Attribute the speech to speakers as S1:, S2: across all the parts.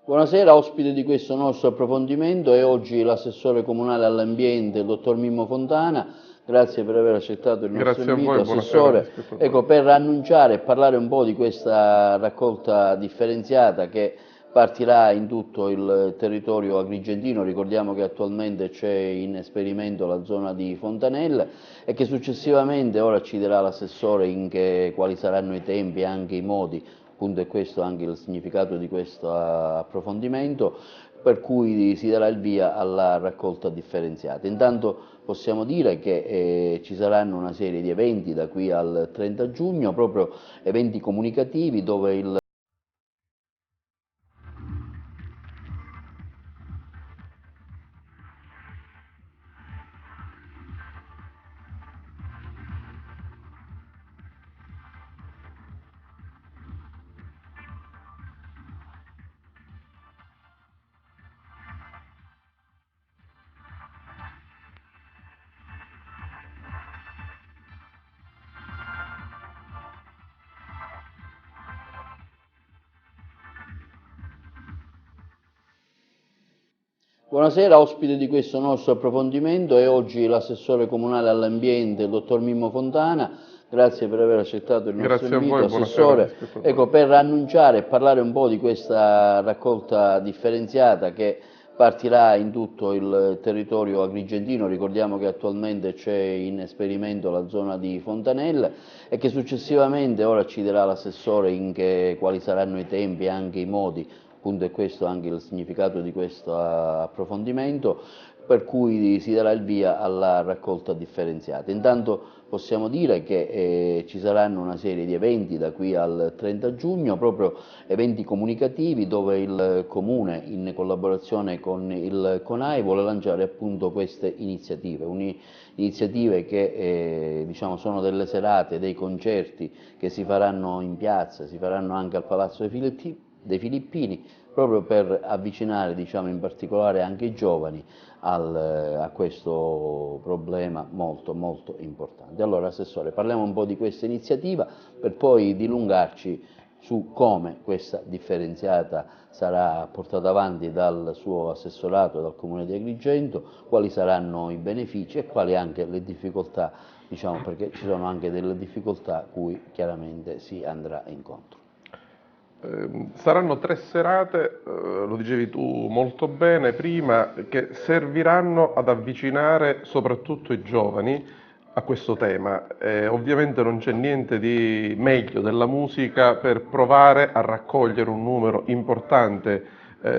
S1: Buonasera, ospite di questo nostro approfondimento è oggi l'assessore comunale all'ambiente, il dottor Mimmo Fontana. Grazie per aver accettato il nostro
S2: Grazie a
S1: invito.
S2: voi, buonasera
S1: Assessore, ecco,
S2: spettatori.
S1: per annunciare e parlare un po' di questa raccolta differenziata che partirà in tutto il territorio agrigentino. Ricordiamo che attualmente c'è in esperimento la zona di Fontanella e che successivamente, ora ci dirà l'assessore quali saranno i tempi e anche i modi. Appunto è questo anche il significato di questo approfondimento, per cui si darà il via alla raccolta differenziata. Intanto possiamo dire che ci saranno una serie di eventi da qui al 30 giugno, proprio eventi comunicativi dove il Buonasera, ospite di questo nostro approfondimento è oggi l'assessore comunale all'ambiente, il dottor Mimmo Fontana. Grazie per aver accettato il nostro
S2: Grazie a
S1: invito.
S2: voi, buonasera
S1: Assessore, ecco,
S2: spettatori.
S1: per annunciare e parlare un po' di questa raccolta differenziata che partirà in tutto il territorio agrigentino. Ricordiamo che attualmente c'è in esperimento la zona di Fontanella e che successivamente, ora ci dirà l'assessore quali saranno i tempi e anche i modi. Appunto è questo anche il significato di questo approfondimento, per cui si darà il via alla raccolta differenziata. Intanto possiamo dire che ci saranno una serie di eventi da qui al 30 giugno, proprio eventi comunicativi dove il Comune, in collaborazione con il CONAI, vuole lanciare appunto queste iniziative che diciamo, sono delle serate, dei concerti che si faranno in piazza, si faranno anche al Palazzo dei Filippini, proprio per avvicinare, diciamo, in particolare anche i giovani a questo problema molto molto importante. Allora, Assessore, parliamo un po' di questa iniziativa per poi dilungarci su come questa differenziata sarà portata avanti dal suo assessorato, dal Comune di Agrigento, quali saranno i benefici e quali anche le difficoltà, diciamo, perché ci sono anche delle difficoltà a cui chiaramente si andrà incontro.
S2: Saranno 3 serate, lo dicevi tu molto bene prima, che serviranno ad avvicinare soprattutto i giovani a questo tema. Ovviamente non c'è niente di meglio della musica per provare a raccogliere un numero importante,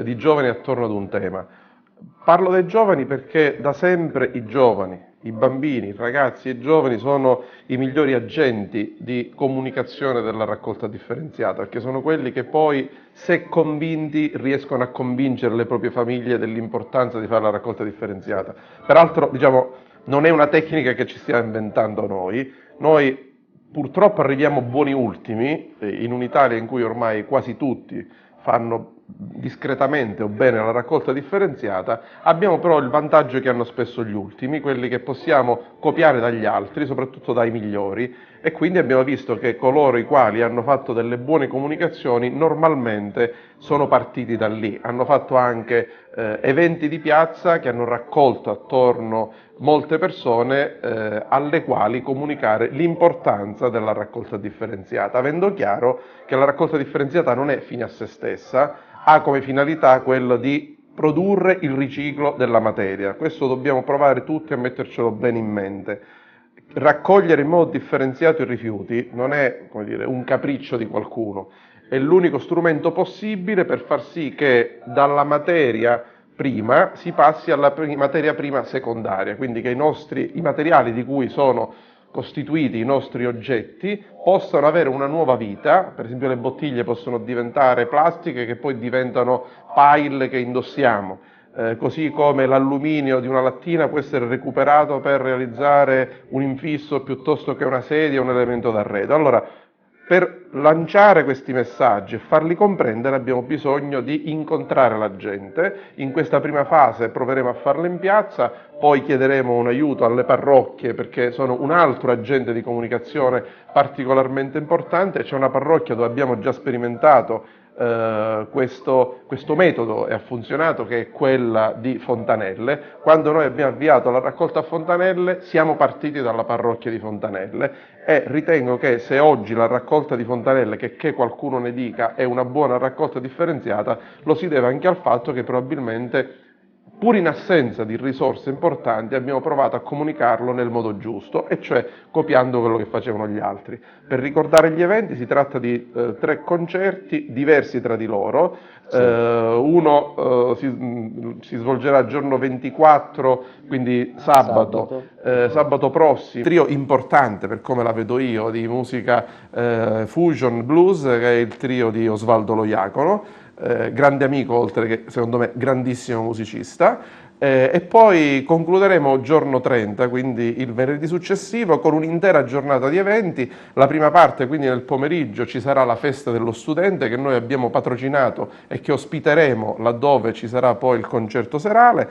S2: di giovani attorno ad un tema. Parlo dei giovani perché da sempre i giovani, i bambini, i ragazzi e i giovani sono i migliori agenti di comunicazione della raccolta differenziata, perché sono quelli che poi, se convinti, riescono a convincere le proprie famiglie dell'importanza di fare la raccolta differenziata. Peraltro, diciamo, non è una tecnica che ci stiamo inventando noi purtroppo arriviamo buoni ultimi, in un'Italia in cui ormai quasi tutti fanno discretamente o bene la raccolta differenziata, abbiamo però il vantaggio che hanno spesso gli ultimi, quelli che possiamo copiare dagli altri, soprattutto dai migliori, e quindi abbiamo visto che coloro i quali hanno fatto delle buone comunicazioni normalmente sono partiti da lì, hanno fatto anche eventi di piazza che hanno raccolto attorno molte persone alle quali comunicare l'importanza della raccolta differenziata, avendo chiaro che la raccolta differenziata non è fine a se stessa, ha come finalità quello di produrre il riciclo della materia. Questo dobbiamo provare tutti a mettercelo bene in mente. Raccogliere in modo differenziato i rifiuti non è, come dire, un capriccio di qualcuno, è l'unico strumento possibile per far sì che dalla materia prima si passi alla materia prima secondaria, quindi che i materiali di cui sono costituiti i nostri oggetti possano avere una nuova vita. Per esempio le bottiglie possono diventare plastiche che poi diventano pile che indossiamo, così come l'alluminio di una lattina può essere recuperato per realizzare un infisso piuttosto che una sedia o un elemento d'arredo. Allora, per lanciare questi messaggi e farli comprendere abbiamo bisogno di incontrare la gente. In questa prima fase proveremo a farlo in piazza, poi chiederemo un aiuto alle parrocchie perché sono un altro agente di comunicazione particolarmente importante. C'è una parrocchia dove abbiamo già sperimentato questo metodo e ha funzionato, che è quella di Fontanelle. Quando noi abbiamo avviato la raccolta a Fontanelle siamo partiti dalla parrocchia di Fontanelle e ritengo che se oggi la raccolta di Fontanelle, che qualcuno ne dica, è una buona raccolta differenziata, lo si deve anche al fatto che probabilmente, pur in assenza di risorse importanti, abbiamo provato a comunicarlo nel modo giusto, e cioè copiando quello che facevano gli altri. Per ricordare gli eventi si tratta di 3 concerti diversi tra di loro.
S1: Sì.
S2: Uno si svolgerà il giorno 24, quindi sabato prossimo. Trio importante, per come la vedo io, di musica fusion blues, che è il trio di Osvaldo Loiacono, grande amico, oltre che secondo me grandissimo musicista. E poi concluderemo giorno 30, quindi il venerdì successivo, con un'intera giornata di eventi. La prima parte, quindi nel pomeriggio, ci sarà la festa dello studente, che noi abbiamo patrocinato e che ospiteremo laddove ci sarà poi il concerto serale.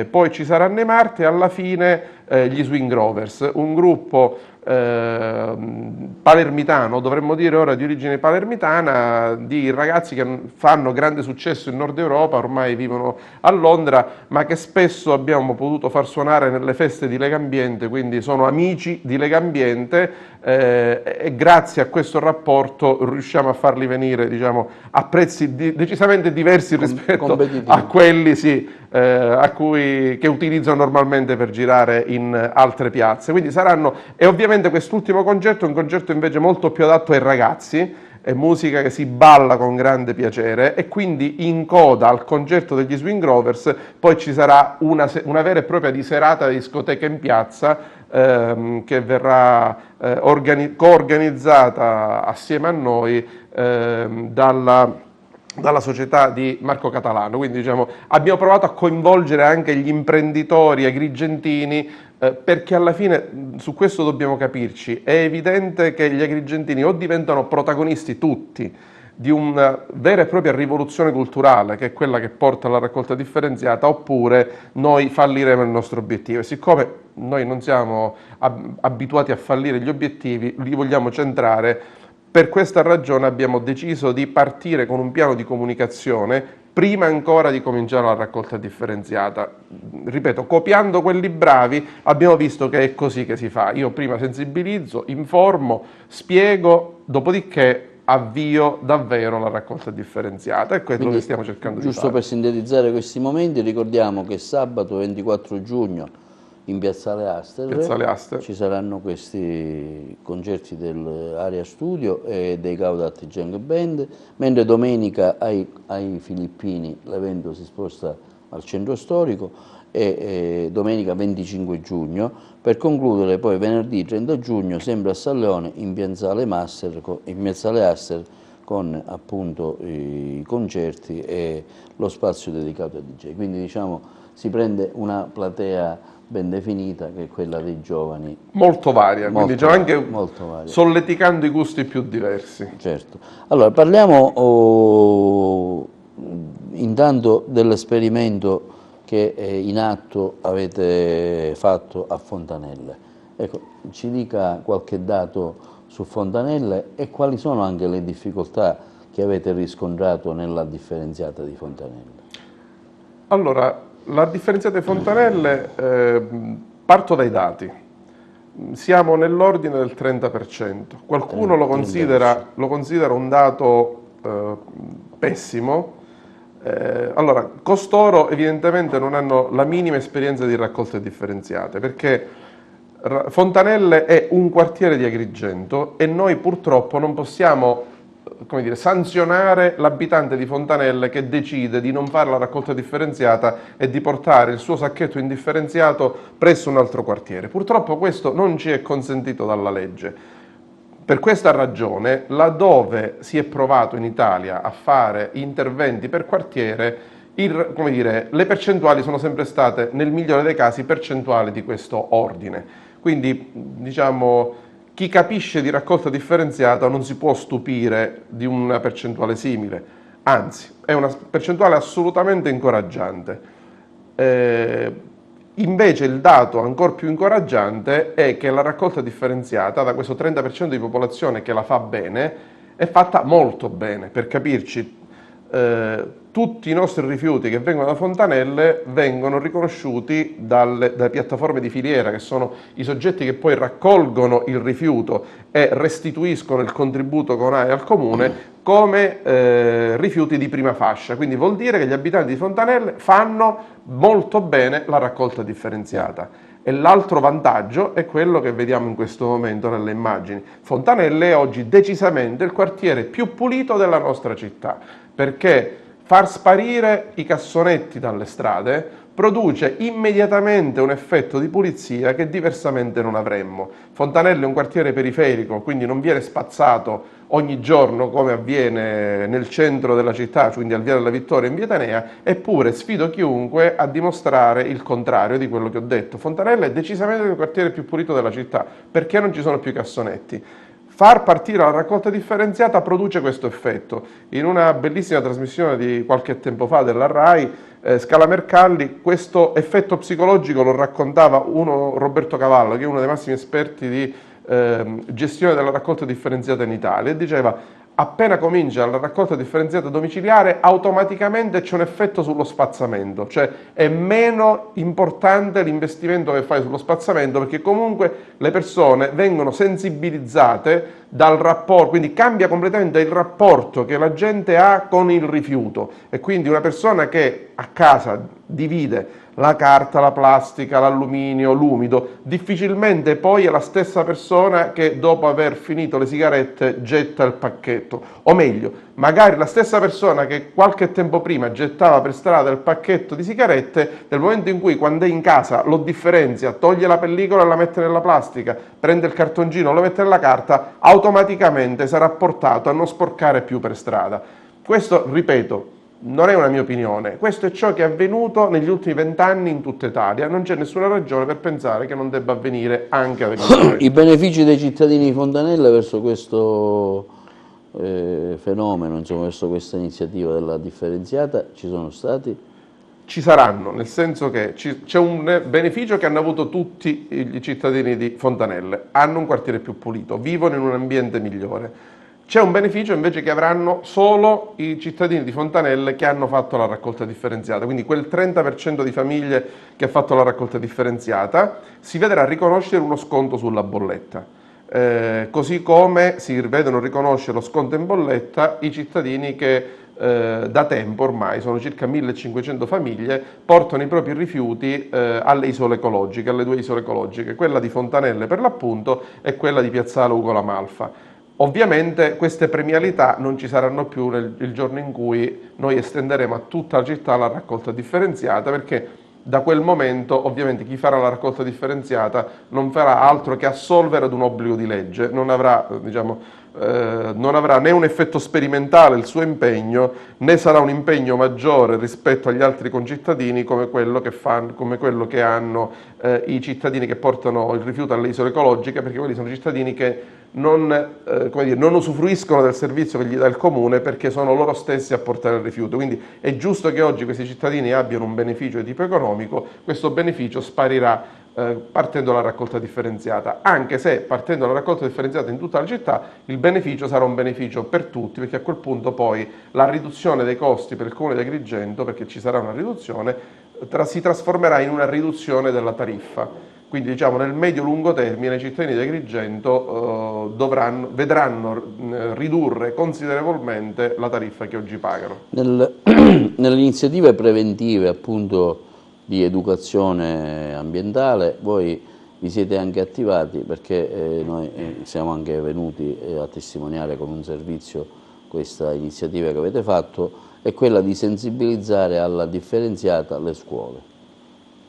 S2: Poi ci saranno i marti e alla fine gli Swing Rovers, un gruppo palermitano, dovremmo dire ora di origine palermitana, di ragazzi che fanno grande successo in Nord Europa, ormai vivono a Londra, ma che spesso abbiamo potuto far suonare nelle feste di Legambiente, quindi sono amici di Legambiente, e grazie a questo rapporto riusciamo a farli venire, diciamo, a prezzi decisamente diversi rispetto a quelli che utilizzano normalmente per girare in altre piazze. Quindi saranno, e ovviamente quest'ultimo concerto è un concerto invece molto più adatto ai ragazzi, è musica che si balla con grande piacere, e quindi in coda al concerto degli Swing Rovers poi ci sarà una vera e propria di serata di discoteca in piazza, che verrà coorganizzata assieme a noi dalla società di Marco Catalano. Quindi, diciamo, abbiamo provato a coinvolgere anche gli imprenditori agrigentini, perché alla fine su questo dobbiamo capirci. È evidente che gli agrigentini o diventano protagonisti tutti di una vera e propria rivoluzione culturale, che è quella che porta alla raccolta differenziata, oppure noi falliremo il nostro obiettivo. E siccome noi non siamo abituati a fallire gli obiettivi, li vogliamo centrare. Per questa ragione abbiamo deciso di partire con un piano di comunicazione prima ancora di cominciare la raccolta differenziata. Ripeto, copiando quelli bravi, abbiamo visto che è così che si fa. Io prima sensibilizzo, informo, spiego, dopodiché avvio davvero la raccolta differenziata, e quello che stiamo cercando di fare.
S1: Giusto per sintetizzare questi momenti, ricordiamo che sabato 24 giugno in Piazzale Aster ci saranno questi concerti dell'Area Studio e dei Caudat Junk Band, mentre domenica ai Filippini l'evento si sposta al centro storico, e domenica 25 giugno, per concludere poi venerdì 30 giugno sempre a San Leone in Piazzale Aster, con appunto i concerti e lo spazio dedicato ai DJ. Quindi, diciamo, si prende una platea ben definita, che è quella dei giovani.
S2: Molto varia, quindi diciamo anche
S1: molto varia,
S2: solleticando i gusti più diversi.
S1: Certo. Allora, parliamo intanto dell'esperimento che in atto avete fatto a Fontanelle. Ecco, ci dica qualche dato su Fontanelle e quali sono anche le difficoltà che avete riscontrato nella differenziata di Fontanelle.
S2: Allora, la differenziata di Fontanelle, parto dai dati. Siamo nell'ordine del 30%. Qualcuno lo considera un dato pessimo. Allora, costoro evidentemente non hanno la minima esperienza di raccolte differenziate, perché Fontanelle è un quartiere di Agrigento e noi purtroppo non possiamo, come dire, sanzionare l'abitante di Fontanelle che decide di non fare la raccolta differenziata e di portare il suo sacchetto indifferenziato presso un altro quartiere. Purtroppo questo non ci è consentito dalla legge. Per questa ragione, laddove si è provato in Italia a fare interventi per quartiere, come dire, le percentuali sono sempre state, nel migliore dei casi, percentuali di questo ordine. Quindi, diciamo, chi capisce di raccolta differenziata non si può stupire di una percentuale simile, anzi, è una percentuale assolutamente incoraggiante. Invece il dato ancora più incoraggiante è che la raccolta differenziata, da questo 30% di popolazione che la fa bene, è fatta molto bene. Per capirci, tutti i nostri rifiuti che vengono da Fontanelle vengono riconosciuti dalle piattaforme di filiera, che sono i soggetti che poi raccolgono il rifiuto e restituiscono il contributo CONAE al comune come rifiuti di prima fascia. Quindi vuol dire che gli abitanti di Fontanelle fanno molto bene la raccolta differenziata. E l'altro vantaggio è quello che vediamo in questo momento nelle immagini. Fontanelle è oggi decisamente il quartiere più pulito della nostra città, perché far sparire i cassonetti dalle strade produce immediatamente un effetto di pulizia che diversamente non avremmo. Fontanelle è un quartiere periferico, quindi non viene spazzato ogni giorno come avviene nel centro della città, quindi al Via della Vittoria in Via Tanea, eppure sfido chiunque a dimostrare il contrario di quello che ho detto. Fontanelle è decisamente il quartiere più pulito della città, perché non ci sono più cassonetti. Far partire la raccolta differenziata produce questo effetto. In una bellissima trasmissione di qualche tempo fa della RAI, Scala Mercalli, questo effetto psicologico lo raccontava Roberto Cavallo, che è uno dei massimi esperti di gestione della raccolta differenziata in Italia, e diceva: appena comincia la raccolta differenziata domiciliare automaticamente c'è un effetto sullo spazzamento, cioè è meno importante l'investimento che fai sullo spazzamento, perché comunque le persone vengono sensibilizzate dal rapporto, quindi cambia completamente il rapporto che la gente ha con il rifiuto, e quindi una persona che a casa divide la carta, la plastica, l'alluminio, l'umido, difficilmente poi è la stessa persona che dopo aver finito le sigarette getta il pacchetto, o meglio, magari la stessa persona che qualche tempo prima gettava per strada il pacchetto di sigarette, nel momento in cui, quando è in casa, lo differenzia, toglie la pellicola e la mette nella plastica, prende il cartoncino, lo mette nella carta, automaticamente sarà portato a non sporcare più per strada. Questo, ripeto, non è una mia opinione, questo è ciò che è avvenuto negli ultimi 20 anni in tutta Italia, non c'è nessuna ragione per pensare che non debba avvenire anche ad Agrigento.
S1: I benefici dei cittadini di Fontanelle verso questo fenomeno, insomma, verso questa iniziativa della differenziata, ci sono stati?
S2: Ci saranno, nel senso che c'è un beneficio che hanno avuto tutti i cittadini di Fontanelle: hanno un quartiere più pulito, vivono in un ambiente migliore. C'è un beneficio invece che avranno solo i cittadini di Fontanelle che hanno fatto la raccolta differenziata, quindi quel 30% di famiglie che ha fatto la raccolta differenziata si vedrà riconoscere uno sconto sulla bolletta, così come si vedono riconoscere lo sconto in bolletta i cittadini che da tempo, ormai sono circa 1500 famiglie, portano i propri rifiuti alle isole ecologiche, alle 2 isole ecologiche, quella di Fontanelle per l'appunto e quella di Piazzale Ugo La Malfa. Ovviamente queste premialità non ci saranno più il giorno in cui noi estenderemo a tutta la città la raccolta differenziata, perché da quel momento ovviamente chi farà la raccolta differenziata non farà altro che assolvere ad un obbligo di legge, non avrà, non avrà né un effetto sperimentale il suo impegno, né sarà un impegno maggiore rispetto agli altri concittadini come quello che hanno i cittadini che portano il rifiuto alle isole ecologiche, perché quelli sono cittadini che non usufruiscono del servizio che gli dà il comune, perché sono loro stessi a portare il rifiuto. Quindi è giusto che oggi questi cittadini abbiano un beneficio di tipo economico. Questo beneficio sparirà partendo dalla raccolta differenziata, anche se partendo dalla raccolta differenziata in tutta la città il beneficio sarà un beneficio per tutti, perché a quel punto poi la riduzione dei costi per il comune di Agrigento, perché ci sarà una riduzione, si trasformerà in una riduzione della tariffa. Quindi diciamo nel medio-lungo termine i cittadini di Agrigento vedranno ridurre considerevolmente la tariffa che oggi pagano.
S1: Nelle iniziative preventive, appunto, di educazione ambientale, voi vi siete anche attivati, perché noi siamo anche venuti a testimoniare con un servizio questa iniziativa che avete fatto, è quella di sensibilizzare alla differenziata le scuole.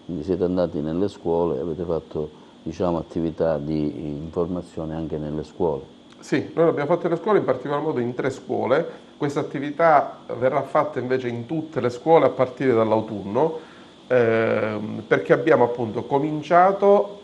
S1: Quindi siete andati nelle scuole e avete fatto, diciamo, attività di informazione anche nelle scuole.
S2: Sì, noi l'abbiamo fatto nelle scuole, in particolar modo in 3 scuole. Questa attività verrà fatta invece in tutte le scuole a partire dall'autunno, perché abbiamo appunto cominciato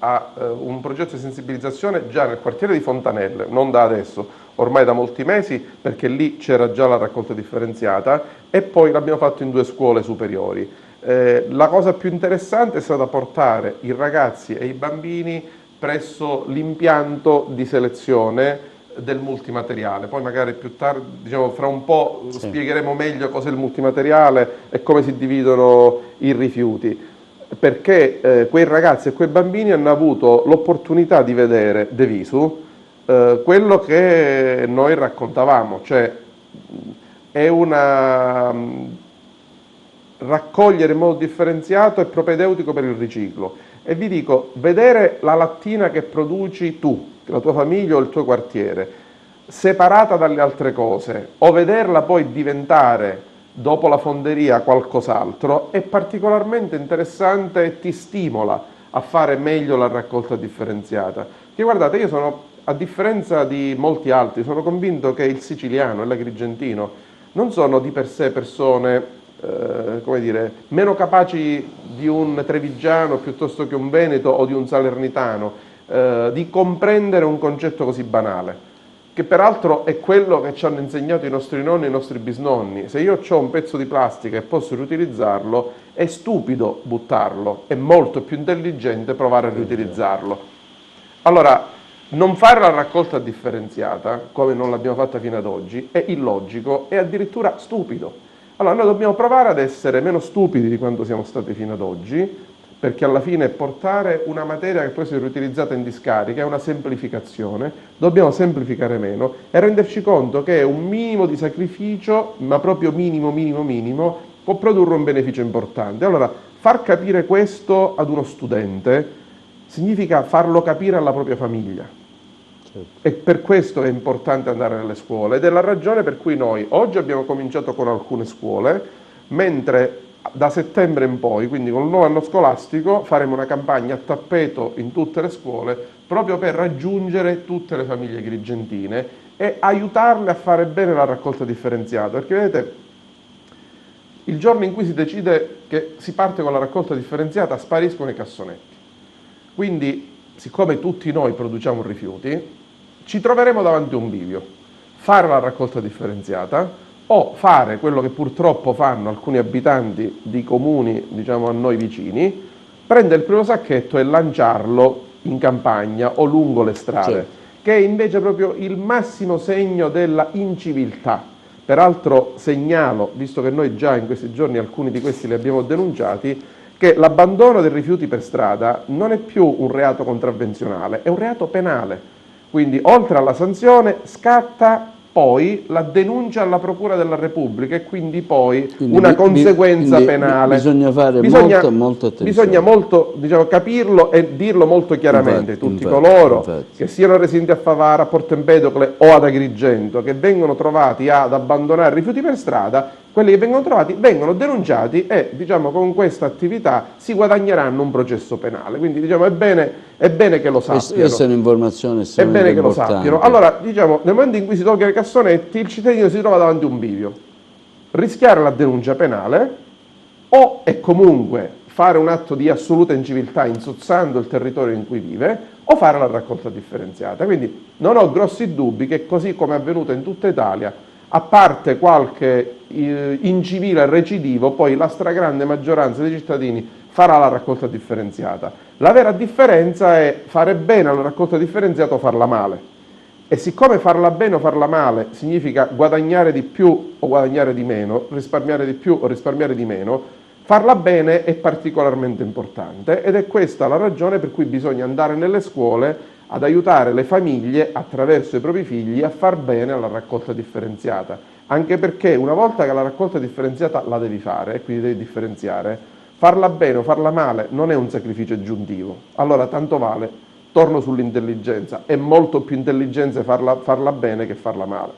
S2: un progetto di sensibilizzazione già nel quartiere di Fontanelle, non da adesso, ormai da molti mesi, perché lì c'era già la raccolta differenziata, e poi l'abbiamo fatto in 2 scuole superiori. La cosa più interessante è stata portare i ragazzi e i bambini presso l'impianto di selezione del multimateriale. Poi magari più tardi, diciamo fra un po',
S1: Sì.
S2: spiegheremo meglio cos'è il multimateriale e come si dividono i rifiuti, perché quei ragazzi e quei bambini hanno avuto l'opportunità di vedere de visu quello che noi raccontavamo, cioè è una raccogliere in modo differenziato e propedeutico per il riciclo. E vi dico, vedere la lattina che produci tu, la tua famiglia o il tuo quartiere, separata dalle altre cose, o vederla poi diventare, dopo la fonderia, qualcos'altro, è particolarmente interessante e ti stimola a fare meglio la raccolta differenziata. Che guardate, io sono, a differenza di molti altri, sono convinto che il siciliano e l'agrigentino non sono di per sé persone come dire, meno capaci di un trevigiano piuttosto che un veneto o di un salernitano di comprendere un concetto così banale, che peraltro è quello che ci hanno insegnato i nostri nonni e i nostri bisnonni. Se io ho un pezzo di plastica e posso riutilizzarlo, è stupido buttarlo, è molto più intelligente provare a riutilizzarlo. Allora, non fare la raccolta differenziata, come non l'abbiamo fatta fino ad oggi, è illogico e addirittura stupido. Allora, noi dobbiamo provare ad essere meno stupidi di quanto siamo stati fino ad oggi, perché alla fine portare una materia che può essere riutilizzata in discarica è una semplificazione, dobbiamo semplificare meno e renderci conto che un minimo di sacrificio, ma proprio minimo, può produrre un beneficio importante. Allora, far capire questo ad uno studente significa farlo capire alla propria famiglia. E per questo è importante andare nelle scuole ed è la ragione per cui noi oggi abbiamo cominciato con alcune scuole, mentre da settembre in poi, quindi con il nuovo anno scolastico, faremo una campagna a tappeto in tutte le scuole proprio per raggiungere tutte le famiglie agrigentine e aiutarle a fare bene la raccolta differenziata. Perché vedete, il giorno in cui si decide che si parte con la raccolta differenziata spariscono i cassonetti. Quindi, siccome tutti noi produciamo rifiuti, ci troveremo davanti a un bivio: fare la raccolta differenziata o fare quello che purtroppo fanno alcuni abitanti di comuni, diciamo a noi vicini, prendere il primo sacchetto e lanciarlo in campagna o lungo le strade,
S1: Certo.
S2: che è invece proprio il massimo segno della inciviltà. Peraltro segnalo, visto che noi già in questi giorni alcuni di questi li abbiamo denunciati, che l'abbandono dei rifiuti per strada non è più un reato contravvenzionale, è un reato penale. Quindi oltre alla sanzione scatta poi la denuncia alla Procura della Repubblica e quindi poi una conseguenza penale.
S1: Bisogna fare molta attenzione.
S2: Bisogna molto, diciamo, capirlo e dirlo molto chiaramente. Tutti coloro che siano residenti a Favara, a Porto Empedocle o ad Agrigento, che vengono trovati ad abbandonare rifiuti per strada, quelli che vengono trovati vengono denunciati e, diciamo, con questa attività si guadagneranno un processo penale. Quindi, diciamo, è bene che lo sappiano.
S1: Questa è un'informazione
S2: è bene che lo
S1: importante.
S2: sappiano. Allora, diciamo, nel momento in cui si tolgono i cassonetti, il cittadino si trova davanti a un bivio: rischiare la denuncia penale o e comunque fare un atto di assoluta inciviltà insozzando il territorio in cui vive, o fare la raccolta differenziata. Quindi non ho grossi dubbi che, così come è avvenuto in tutta Italia, a parte qualche incivile recidivo, poi la stragrande maggioranza dei cittadini farà la raccolta differenziata. La vera differenza è fare bene la raccolta differenziata o farla male. E siccome farla bene o farla male significa guadagnare di più o guadagnare di meno, risparmiare di più o risparmiare di meno, farla bene è particolarmente importante ed è questa la ragione per cui bisogna andare nelle scuole ad aiutare le famiglie attraverso i propri figli a far bene alla raccolta differenziata, anche perché una volta che la raccolta differenziata la devi fare e quindi devi differenziare, farla bene o farla male non è un sacrificio aggiuntivo. Allora tanto vale, torno sull'intelligenza, è molto più intelligente farla bene che farla male.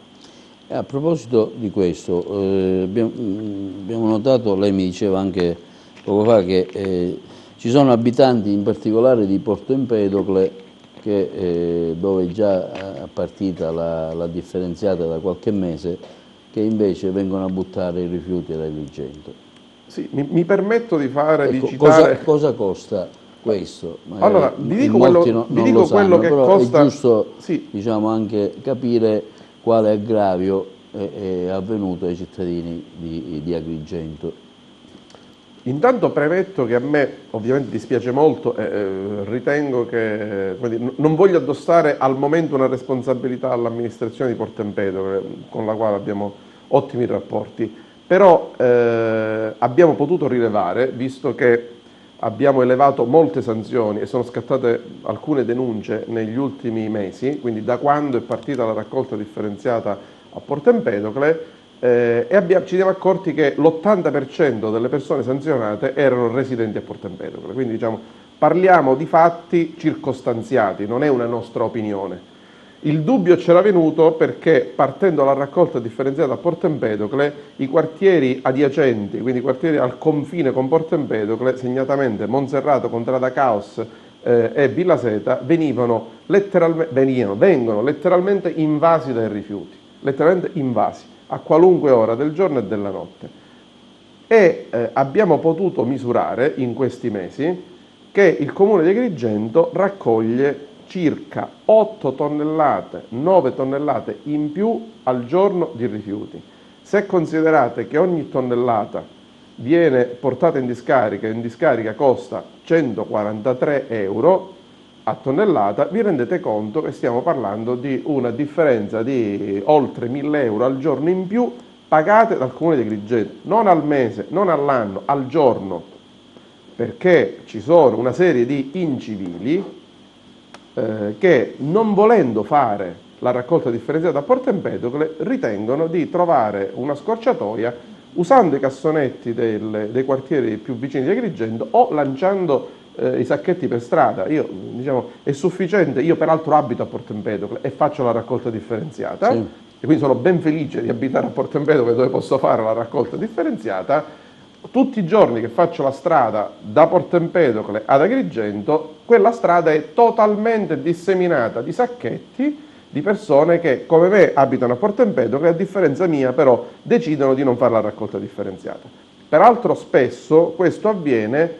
S1: A proposito di questo, abbiamo notato, lei mi diceva anche poco fa, che ci sono abitanti in particolare di Porto Empedocle dove già è partita la differenziata da qualche mese, che invece vengono a buttare i rifiuti ad Agrigento.
S2: Sì, mi permetto di
S1: citare... Cosa costa questo?
S2: Allora, vi dico quello che costa...
S1: È giusto,
S2: sì,
S1: diciamo, anche capire quale aggravio è avvenuto ai cittadini di Agrigento.
S2: Intanto premetto che a me ovviamente dispiace molto e ritengo che non voglio addossare al momento una responsabilità all'amministrazione di Porto Empedocle, con la quale abbiamo ottimi rapporti, però abbiamo potuto rilevare, visto che abbiamo elevato molte sanzioni e sono scattate alcune denunce negli ultimi mesi, quindi da quando è partita la raccolta differenziata a Porto Empedocle, ci siamo accorti che l'80% delle persone sanzionate erano residenti a Porto Empedocle, quindi diciamo, parliamo di fatti circostanziati, non è una nostra opinione. Il dubbio c'era venuto perché partendo dalla raccolta differenziata a Porto Empedocle, i quartieri adiacenti, quindi i quartieri al confine con Porto Empedocle, segnatamente Monserrato, Contrada Caos e Villa Seta, vengono letteralmente invasi dai rifiuti, letteralmente invasi a qualunque ora del giorno e della notte. E abbiamo potuto misurare in questi mesi che il comune di Agrigento raccoglie circa 8 tonnellate, 9 tonnellate in più al giorno di rifiuti. Se considerate che ogni tonnellata viene portata in discarica costa 143 euro a tonnellata, vi rendete conto che stiamo parlando di una differenza di oltre 1000 euro al giorno in più pagate dal comune di Agrigento, non al mese, non all'anno, al giorno, perché ci sono una serie di incivili che, non volendo fare la raccolta differenziata a Porto Empedocle, ritengono di trovare una scorciatoia usando i cassonetti dei quartieri più vicini di Agrigento o lanciando i sacchetti per strada. Diciamo, è sufficiente, io peraltro abito a Porto Empedocle e faccio la raccolta differenziata, sì, e quindi sono ben felice di abitare a Porto Empedocle dove posso fare la raccolta differenziata. Tutti i giorni che faccio la strada da Porto Empedocle ad Agrigento, quella strada è totalmente disseminata di sacchetti di persone che, come me, abitano a Porto Empedocle, a differenza mia però decidono di non fare la raccolta differenziata. Peraltro spesso questo avviene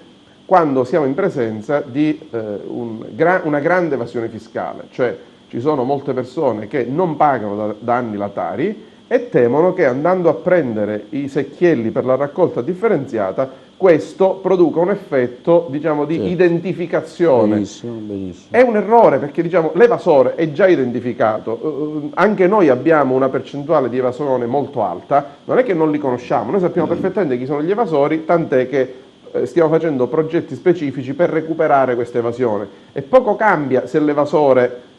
S2: quando siamo in presenza di una grande evasione fiscale, cioè ci sono molte persone che non pagano da anni la Tari e temono che andando a prendere i secchielli per la raccolta differenziata questo produca un effetto, diciamo, di identificazione.
S1: Benissimo, benissimo.
S2: È un errore perché, diciamo, l'evasore è già identificato, anche noi abbiamo una percentuale di evasione molto alta, non è che non li conosciamo, noi sappiamo perfettamente chi sono gli evasori, tant'è che stiamo facendo progetti specifici per recuperare questa evasione e poco cambia se l'evasore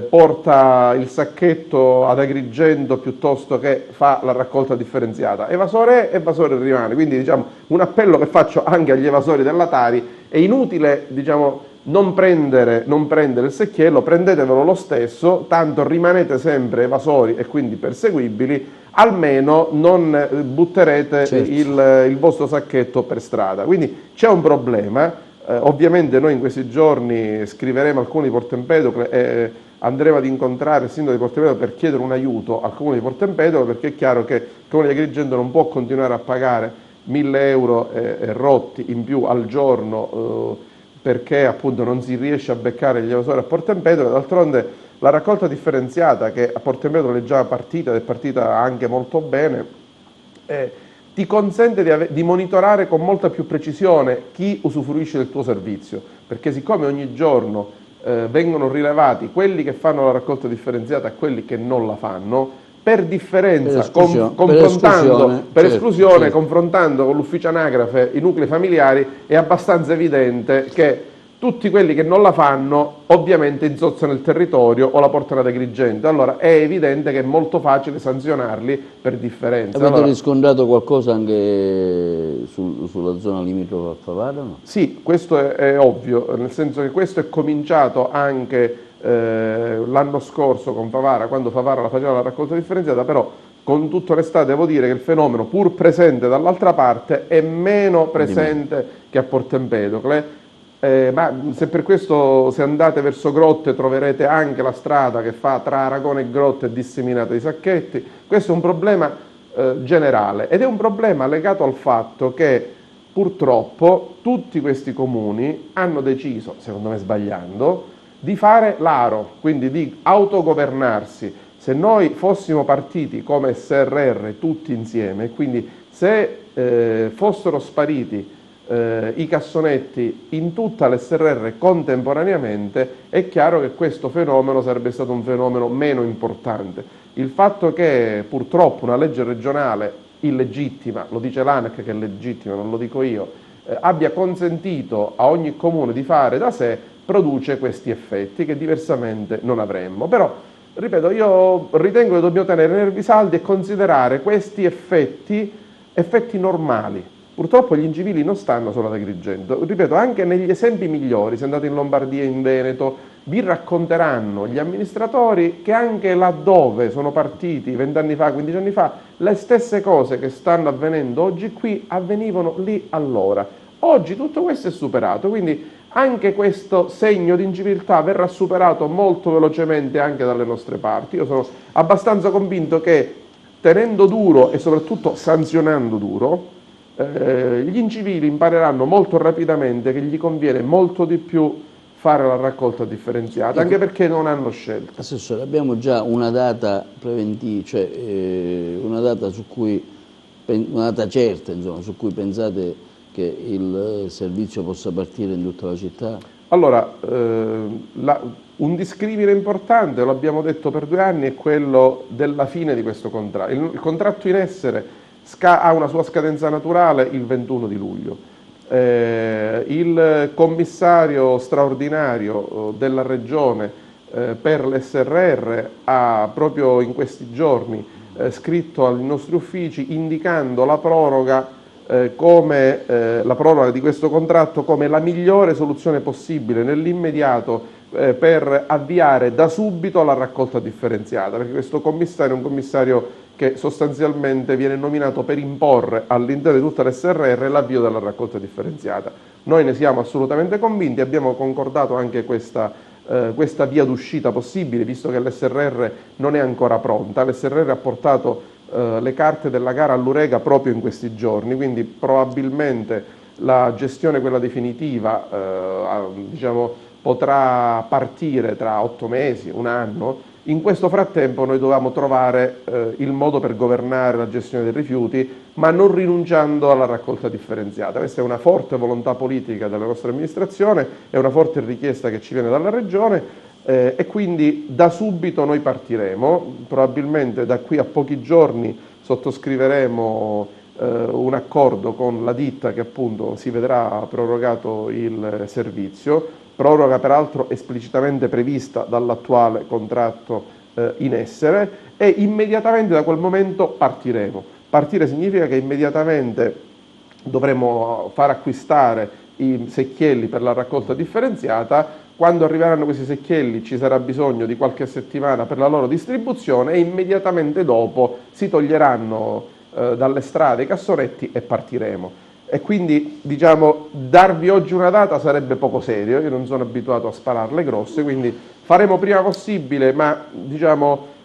S2: porta il sacchetto ad Agrigento piuttosto che fa la raccolta differenziata. Evasore è, evasore rimane, quindi diciamo un appello che faccio anche agli evasori della Tari: è inutile, diciamo, non prendere il secchiello, prendetevelo lo stesso, tanto rimanete sempre evasori e quindi perseguibili, almeno non butterete, certo, il vostro sacchetto per strada. Quindi c'è un problema. Ovviamente noi in questi giorni scriveremo al comune di Porto Empedocle e andremo ad incontrare il sindaco di Porto Empedocle per chiedere un aiuto al comune di Porto Empedocle, perché è chiaro che il comune di Agrigento non può continuare a pagare 1000 euro e rotti in più al giorno perché appunto non si riesce a beccare gli evasori a Porto Empedocle. D'altronde la raccolta differenziata, che a Porto Empedocle è già partita ed è partita anche molto bene, ti consente di monitorare con molta più precisione chi usufruisce del tuo servizio, perché siccome ogni giorno vengono rilevati quelli che fanno la raccolta differenziata e quelli che non la fanno, per differenza, per esclusione, certo, confrontando con l'ufficio anagrafe i nuclei familiari, è abbastanza evidente che tutti quelli che non la fanno ovviamente insozzano il territorio o la portano ad Agrigento. Allora è evidente che è molto facile sanzionarli per differenza.
S1: Avete riscontrato qualcosa anche sulla zona limitrofa a Favara? No?
S2: Sì, questo è ovvio, nel senso che questo è cominciato anche l'anno scorso con Favara, quando Favara faceva la raccolta differenziata, però con tutta onestà devo dire che il fenomeno, pur presente dall'altra parte, è meno presente che a Porto Empedocle. Ma se per questo, se andate verso Grotte, troverete anche la strada che fa tra Aragona e Grotte disseminata di sacchetti. Questo è un problema generale ed è un problema legato al fatto che purtroppo tutti questi comuni hanno deciso, secondo me sbagliando, di fare l'aro, quindi di autogovernarsi. Se noi fossimo partiti come SRR tutti insieme, quindi se fossero spariti i cassonetti in tutta l'SRR contemporaneamente, è chiaro che questo fenomeno sarebbe stato un fenomeno meno importante. Il fatto che purtroppo una legge regionale illegittima, lo dice l'ANAC che è legittima, non lo dico io, abbia consentito a ogni comune di fare da sé, produce questi effetti che diversamente non avremmo. Però, ripeto, io ritengo che dobbiamo tenere i nervi saldi e considerare questi effetti normali. Purtroppo gli incivili non stanno solo ad Agrigento, ripeto, anche negli esempi migliori, se andate in Lombardia e in Veneto, vi racconteranno gli amministratori che anche laddove sono partiti 20 anni fa, 15 anni fa, le stesse cose che stanno avvenendo oggi qui avvenivano lì allora. Oggi tutto questo è superato, quindi anche questo segno di inciviltà verrà superato molto velocemente anche dalle nostre parti. Io sono abbastanza convinto che tenendo duro e soprattutto sanzionando duro, gli incivili impareranno molto rapidamente che gli conviene molto di più fare la raccolta differenziata, anche perché non hanno scelta.
S1: Assessore, abbiamo già una data preventiva, cioè una data su cui, una data certa, insomma, su cui pensate che il servizio possa partire in tutta la città?
S2: Allora, un discrimine importante, lo abbiamo detto per 2 anni, è quello della fine di questo contratto. Il contratto in essere ha una sua scadenza naturale il 21 di luglio. Il commissario straordinario della Regione per l'SRR ha proprio in questi giorni scritto ai nostri uffici indicando la proroga la proroga di questo contratto come la migliore soluzione possibile nell'immediato per avviare da subito la raccolta differenziata, perché questo commissario è un commissario che sostanzialmente viene nominato per imporre all'interno di tutta l'SRR l'avvio della raccolta differenziata. Noi ne siamo assolutamente convinti, abbiamo concordato anche questa via d'uscita possibile, visto che l'SRR non è ancora pronta. L'SRR ha portato le carte della gara all'Urega proprio in questi giorni, quindi probabilmente la gestione, quella definitiva, diciamo, potrà partire tra 8 mesi, 1 anno. In questo frattempo noi dovevamo trovare il modo per governare la gestione dei rifiuti, ma non rinunciando alla raccolta differenziata. Questa è una forte volontà politica della nostra amministrazione, è una forte richiesta che ci viene dalla Regione e quindi da subito noi partiremo. Probabilmente da qui a pochi giorni sottoscriveremo un accordo con la ditta che appunto si vedrà prorogato il servizio. Proroga peraltro esplicitamente prevista dall'attuale contratto in essere, e immediatamente da quel momento partiremo. Partire significa che immediatamente dovremo far acquistare i secchielli per la raccolta differenziata. Quando arriveranno questi secchielli ci sarà bisogno di qualche settimana per la loro distribuzione e immediatamente dopo si toglieranno dalle strade i cassonetti e partiremo. E quindi, diciamo, darvi oggi una data sarebbe poco serio, io non sono abituato a spararle grosse, quindi faremo prima possibile, ma diciamo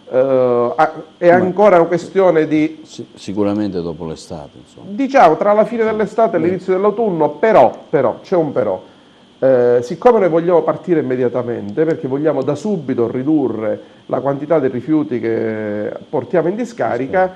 S2: è ancora una questione di...
S1: Sicuramente dopo l'estate, insomma.
S2: Diciamo, tra la fine dell'estate e l'inizio dell'autunno, però, c'è un però. Siccome noi vogliamo partire immediatamente, perché vogliamo da subito ridurre la quantità dei rifiuti che portiamo in discarica,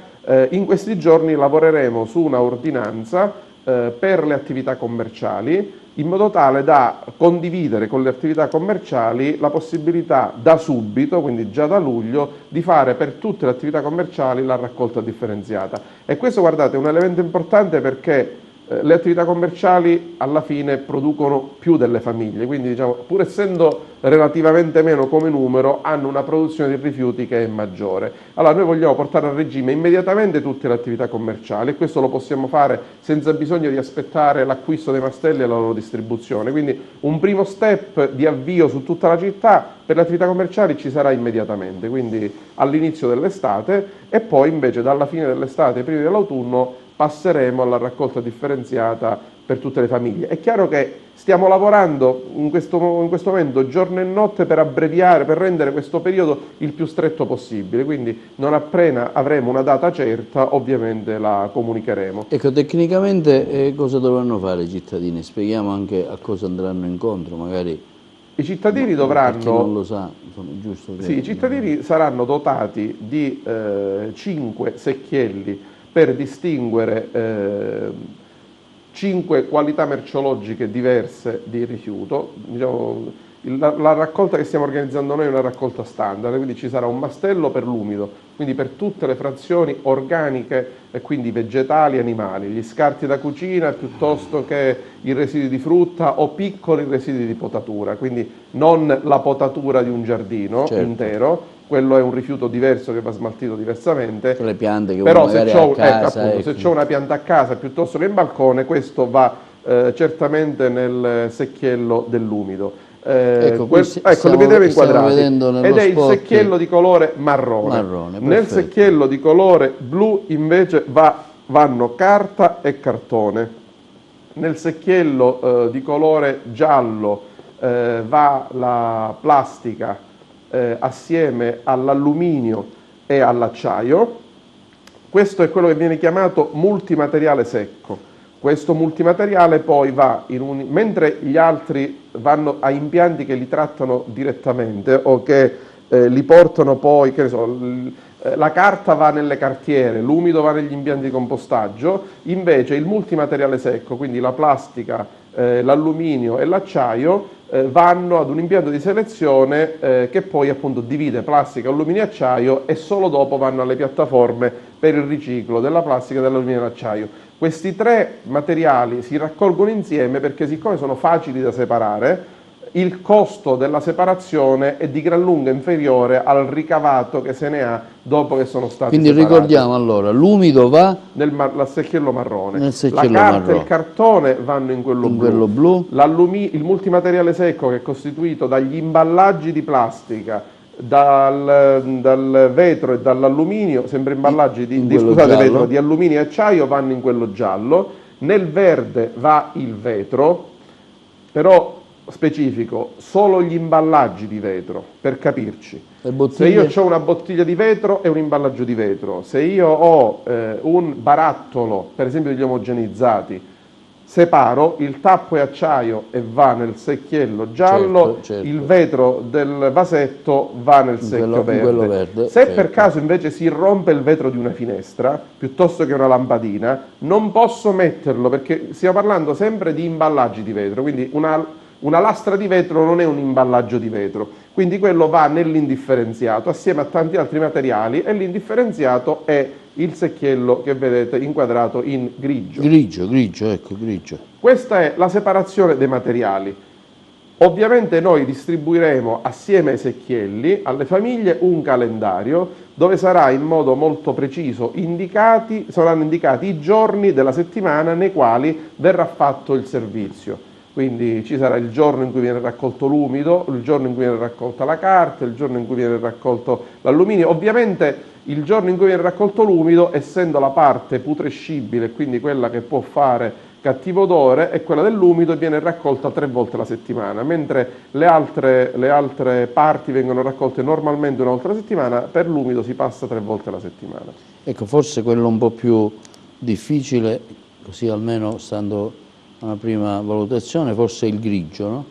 S2: in questi giorni lavoreremo su una ordinanza per le attività commerciali, in modo tale da condividere con le attività commerciali la possibilità da subito, quindi già da luglio, di fare per tutte le attività commerciali la raccolta differenziata. E questo, guardate, è un elemento importante perché le attività commerciali alla fine producono più delle famiglie, quindi diciamo, pur essendo relativamente meno come numero, hanno una produzione di rifiuti che è maggiore. Allora noi vogliamo portare a regime immediatamente tutte le attività commerciali, e questo lo possiamo fare senza bisogno di aspettare l'acquisto dei mastelli e la loro distribuzione. Quindi un primo step di avvio su tutta la città per le attività commerciali ci sarà immediatamente, quindi all'inizio dell'estate, e poi invece dalla fine dell'estate, prima dell'autunno, passeremo alla raccolta differenziata per tutte le famiglie. È chiaro che stiamo lavorando in questo momento giorno e notte per abbreviare, per rendere questo periodo il più stretto possibile, quindi non appena avremo una data certa ovviamente la comunicheremo.
S1: Ecco, tecnicamente cosa dovranno fare i cittadini? Spieghiamo anche a cosa andranno incontro, magari.
S2: I cittadini dovranno...
S1: Per chi non lo sa, insomma, giusto che...
S2: Sì, i cittadini saranno dotati di 5 secchielli per distinguere 5 qualità merceologiche diverse di rifiuto. Diciamo, la raccolta che stiamo organizzando noi è una raccolta standard, quindi ci sarà un mastello per l'umido, quindi per tutte le frazioni organiche e quindi vegetali e animali, gli scarti da cucina piuttosto che i residui di frutta o piccoli residui di potatura, quindi non la potatura di un giardino intero, quello è un rifiuto diverso che va smaltito diversamente.
S1: Le piante che
S2: però
S1: uno magari a casa,
S2: appunto, se c'è una pianta a casa piuttosto che in balcone, questo va certamente nel secchiello dell'umido.
S1: Ecco,
S2: li vedete inquadrati ed è il
S1: spot
S2: secchiello di colore marrone. Nel secchiello di colore blu invece vanno carta e cartone. Nel secchiello di colore giallo va la plastica assieme all'alluminio e all'acciaio. Questo è quello che viene chiamato multimateriale secco. Questo multimateriale poi va mentre gli altri vanno a impianti che li trattano direttamente o che li portano poi, che ne so, la carta va nelle cartiere, l'umido va negli impianti di compostaggio, invece il multimateriale secco, quindi la plastica, l'alluminio e l'acciaio, vanno ad un impianto di selezione che poi appunto divide plastica, alluminio e acciaio e solo dopo vanno alle piattaforme per il riciclo della plastica, dell'alluminio e dell'acciaio. Questi 3 materiali si raccolgono insieme perché siccome sono facili da separare, il costo della separazione è di gran lunga inferiore al ricavato che se ne ha dopo che sono stati
S1: Quindi
S2: separati.
S1: Ricordiamo allora, l'umido va
S2: nel secchiello marrone,
S1: la
S2: carta e il cartone vanno in quello blu, il multimateriale secco che è costituito dagli imballaggi di plastica, dal vetro e dall'alluminio, sempre imballaggi di alluminio e acciaio, vanno in quello giallo. Nel verde va il vetro, però specifico, solo gli imballaggi di vetro, per capirci. Se io ho una bottiglia di vetro è un imballaggio di vetro, se io ho un barattolo, per esempio degli omogenizzati, separo, il tappo è acciaio e va nel secchiello giallo, certo. Il vetro del vasetto va nel secchio verde. Se per caso invece si rompe il vetro di una finestra, piuttosto che una lampadina, non posso metterlo, perché stiamo parlando sempre di imballaggi di vetro, quindi una lastra di vetro non è un imballaggio di vetro, quindi quello va nell'indifferenziato assieme a tanti altri materiali e l'indifferenziato è il secchiello che vedete inquadrato in grigio.
S1: Grigio.
S2: Questa è la separazione dei materiali. Ovviamente noi distribuiremo assieme ai secchielli alle famiglie un calendario dove sarà in modo molto preciso saranno indicati i giorni della settimana nei quali verrà fatto il servizio. Quindi ci sarà il giorno in cui viene raccolto l'umido, il giorno in cui viene raccolta la carta, il giorno in cui viene raccolto l'alluminio. Ovviamente il giorno in cui viene raccolto l'umido, essendo la parte putrescibile, quindi quella che può fare cattivo odore, è quella dell'umido e viene raccolta 3 volte alla settimana, mentre le altre parti vengono raccolte normalmente una volta alla settimana, per l'umido si passa 3 volte alla settimana.
S1: Ecco, forse quello un po' più difficile, così almeno stando una prima valutazione, forse il grigio, no?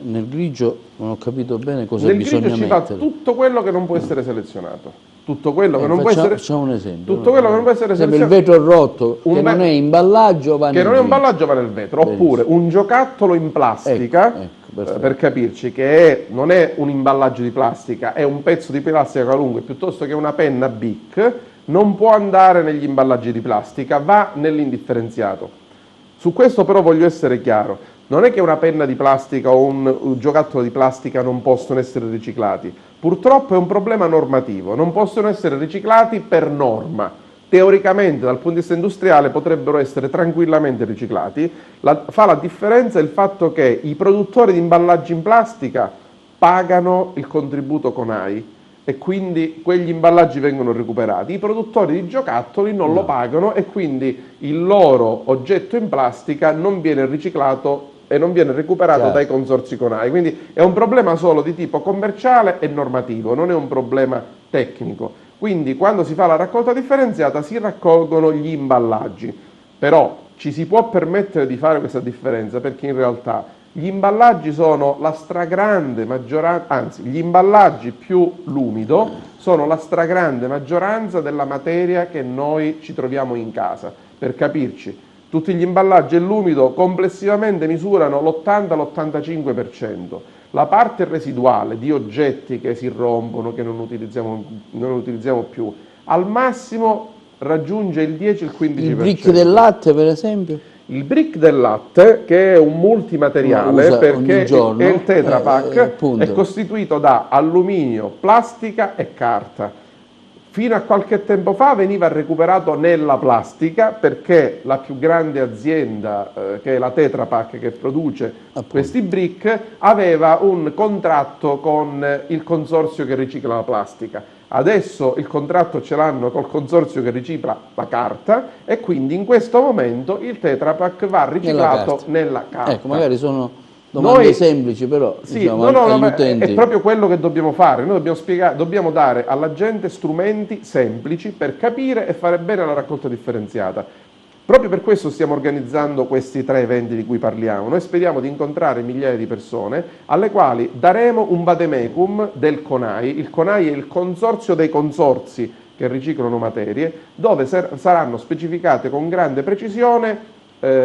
S1: Nel grigio non ho capito bene cosa bisogna mettere.
S2: Nel grigio ci va tutto quello che non può essere selezionato. Tutto quello che non può essere.
S1: Facciamo un esempio.
S2: Tutto quello che non può essere selezionato.
S1: Il vetro rotto, che non è imballaggio, va nel grigio.
S2: Che non è imballaggio, va nel vetro. Oppure un giocattolo in plastica, per capirci, che non è un imballaggio di plastica, è un pezzo di plastica qualunque, piuttosto che una penna Bic, non può andare negli imballaggi di plastica, va nell'indifferenziato. Su questo però voglio essere chiaro, non è che una penna di plastica o un giocattolo di plastica non possono essere riciclati, purtroppo è un problema normativo, non possono essere riciclati per norma. Teoricamente dal punto di vista industriale potrebbero essere tranquillamente riciclati, fa la differenza il fatto che i produttori di imballaggi in plastica pagano il contributo CONAI, e quindi quegli imballaggi vengono recuperati. I produttori di giocattoli non lo pagano e quindi il loro oggetto in plastica non viene riciclato e non viene recuperato dai consorzi CONAI. Quindi è un problema solo di tipo commerciale e normativo, non è un problema tecnico. Quindi quando si fa la raccolta differenziata si raccolgono gli imballaggi, però ci si può permettere di fare questa differenza perché in realtà gli imballaggi sono la stragrande maggioranza, anzi gli imballaggi più l'umido sono la stragrande maggioranza della materia che noi ci troviamo in casa. Per capirci, tutti gli imballaggi e l'umido complessivamente misurano l'80-85%. La parte residuale di oggetti che si rompono, che non utilizziamo più, al massimo raggiunge il 10-15%.
S1: Il brick del latte, per esempio?
S2: Il brick del latte, che è un multimateriale, perché
S1: giorno,
S2: è il Tetra Pak,
S1: è
S2: costituito da alluminio, plastica e carta. Fino a qualche tempo fa veniva recuperato nella plastica, perché la più grande azienda, che è la Tetra Pak, che produce questi brick, aveva un contratto con il consorzio che ricicla la plastica. Adesso il contratto ce l'hanno col consorzio che ricicla la carta, e quindi in questo momento il Tetra Pak va riciclato nella carta.
S1: Ecco, magari sono domande semplici, però
S2: sì,
S1: diciamo,
S2: agli
S1: utenti...
S2: è proprio quello che dobbiamo fare. Noi dobbiamo dare alla gente strumenti semplici per capire e fare bene la raccolta differenziata. Proprio per questo stiamo organizzando questi 3 eventi di cui parliamo. Noi speriamo di incontrare migliaia di persone alle quali daremo un vademecum del CONAI. Il CONAI è il consorzio dei consorzi che riciclano materie, dove saranno specificate con grande precisione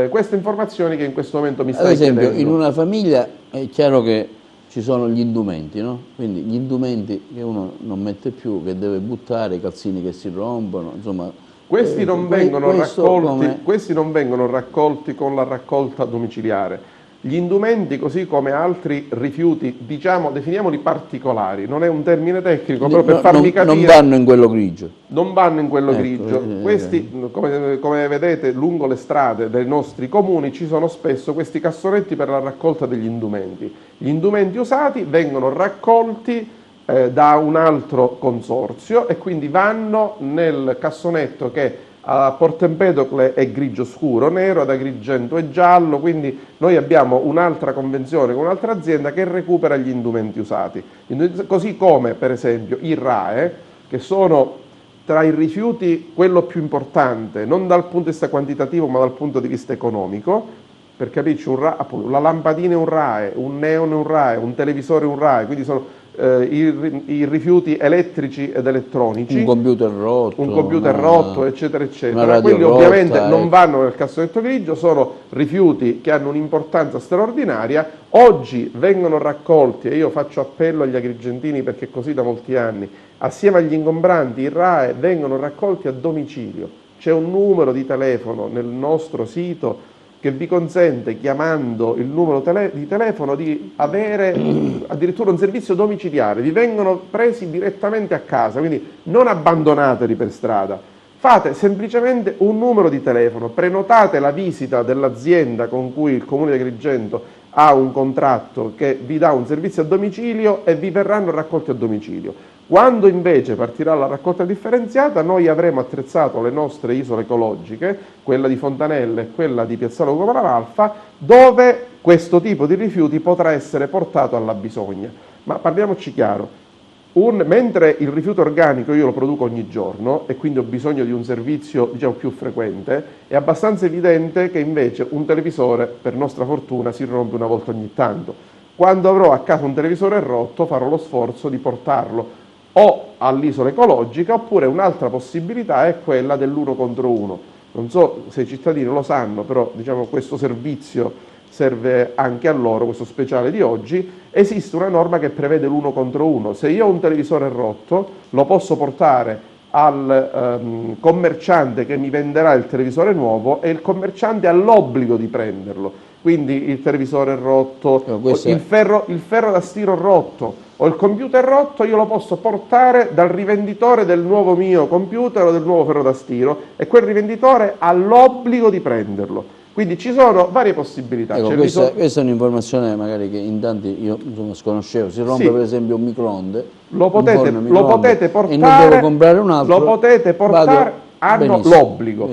S2: queste informazioni che in questo momento mi stai chiedendo.
S1: Ad esempio, in una famiglia è chiaro che ci sono gli indumenti, no? Quindi gli indumenti che uno non mette più, che deve buttare, i calzini che si rompono, insomma...
S2: Questi non vengono raccolti con la raccolta domiciliare. Gli indumenti, così come altri rifiuti, diciamo, definiamoli particolari, non è un termine tecnico, però per farvi capire...
S1: Non vanno in quello grigio.
S2: Non vanno in quello grigio. Questi, come vedete, lungo le strade dei nostri comuni ci sono spesso questi cassonetti per la raccolta degli indumenti. Gli indumenti usati vengono raccolti da un altro consorzio e quindi vanno nel cassonetto che a Porto Empedocle è grigio scuro, nero, ad Agrigento è giallo, quindi noi abbiamo un'altra convenzione con un'altra azienda che recupera gli indumenti usati. Così come per esempio i RAEE, che sono tra i rifiuti quello più importante, non dal punto di vista quantitativo ma dal punto di vista economico. Per capirci, appunto, la lampadina è un RAEE, un neone è un RAEE, un televisore è un RAEE, quindi sono i rifiuti elettrici ed elettronici,
S1: un computer rotto,
S2: eccetera eccetera. Quelli ovviamente non vanno nel cassonetto grigio, sono rifiuti che hanno un'importanza straordinaria. Oggi vengono raccolti, e io faccio appello agli agrigentini perché è così da molti anni, assieme agli ingombranti i RAEE vengono raccolti a domicilio. C'è un numero di telefono nel nostro sito che vi consente, chiamando il numero di telefono, di avere addirittura un servizio domiciliare. Vi vengono presi direttamente a casa, quindi non abbandonateli per strada. Fate semplicemente un numero di telefono, prenotate la visita dell'azienda con cui il Comune di Agrigento ha un contratto che vi dà un servizio a domicilio e vi verranno raccolti a domicilio. Quando invece partirà la raccolta differenziata, noi avremo attrezzato le nostre isole ecologiche, quella di Fontanelle e quella di Piazzale Ugo Malavalfa, dove questo tipo di rifiuti potrà essere portato alla bisogna. Ma parliamoci chiaro, mentre il rifiuto organico io lo produco ogni giorno e quindi ho bisogno di un servizio, diciamo, più frequente, è abbastanza evidente che invece un televisore, per nostra fortuna, si rompe una volta ogni tanto. Quando avrò a casa un televisore rotto farò lo sforzo di portarlo o all'isola ecologica, oppure un'altra possibilità è quella dell'1 contro 1. Non so se i cittadini lo sanno, però diciamo questo servizio serve anche a loro, questo speciale di oggi. Esiste una norma che prevede l'1 contro 1. Se io ho un televisore rotto, lo posso portare al commerciante che mi venderà il televisore nuovo e il commerciante ha l'obbligo di prenderlo. Quindi il televisore rotto, il ferro da stiro rotto o il computer rotto, io lo posso portare dal rivenditore del nuovo mio computer o del nuovo ferro da stiro e quel rivenditore ha l'obbligo di prenderlo. Quindi ci sono varie possibilità.
S1: Ecco, questa è un'informazione magari che in tanti io insomma, sconoscevo. Si rompe per esempio un microonde,
S2: lo potete portare,
S1: e ne devo comprare un altro,
S2: lo potete portare, hanno l'obbligo.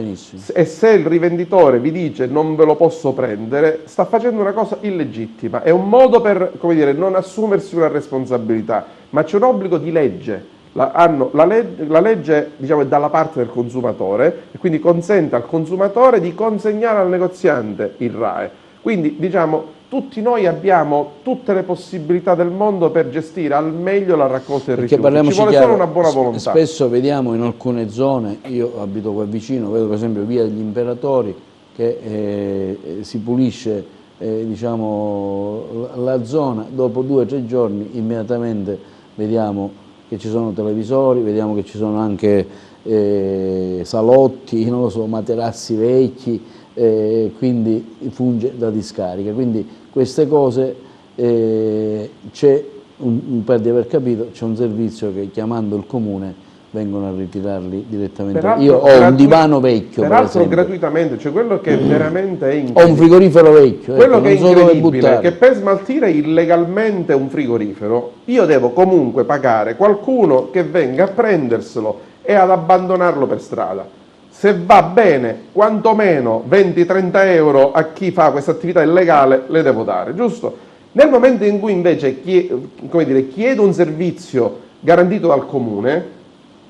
S2: E se il rivenditore vi dice non ve lo posso prendere, sta facendo una cosa illegittima. È un modo per, come dire, non assumersi una responsabilità, ma c'è un obbligo di legge. La legge diciamo, è dalla parte del consumatore e quindi consente al consumatore di consegnare al negoziante il RAEE. Quindi diciamo tutti noi abbiamo tutte le possibilità del mondo per gestire al meglio la raccolta del rifiuto. Ci vuole solo una buona volontà.
S1: Spesso vediamo in alcune zone, io abito qua vicino, vedo per esempio via degli Imperatori, che si pulisce diciamo, la zona, dopo 2 o 3 giorni immediatamente vediamo che ci sono televisori, vediamo che ci sono anche salotti, non lo so, materassi vecchi, quindi funge da discarica. Quindi queste cose c'è, mi pare di aver capito, c'è un servizio che chiamando il comune vengono a ritirarli direttamente.
S2: Peraltro,
S1: Io ho un divano vecchio,
S2: peraltro gratuitamente, cioè quello che veramente è incredibile.
S1: Ho un frigorifero vecchio,
S2: quello
S1: ecco,
S2: che è
S1: non so dove
S2: incredibile è
S1: buttare.
S2: che per smaltire illegalmente un frigorifero io devo comunque pagare qualcuno che venga a prenderselo e ad abbandonarlo per strada. Se va bene, quantomeno 20-30 euro a chi fa questa attività illegale le devo dare, giusto? Nel momento in cui invece chiedo un servizio garantito dal comune,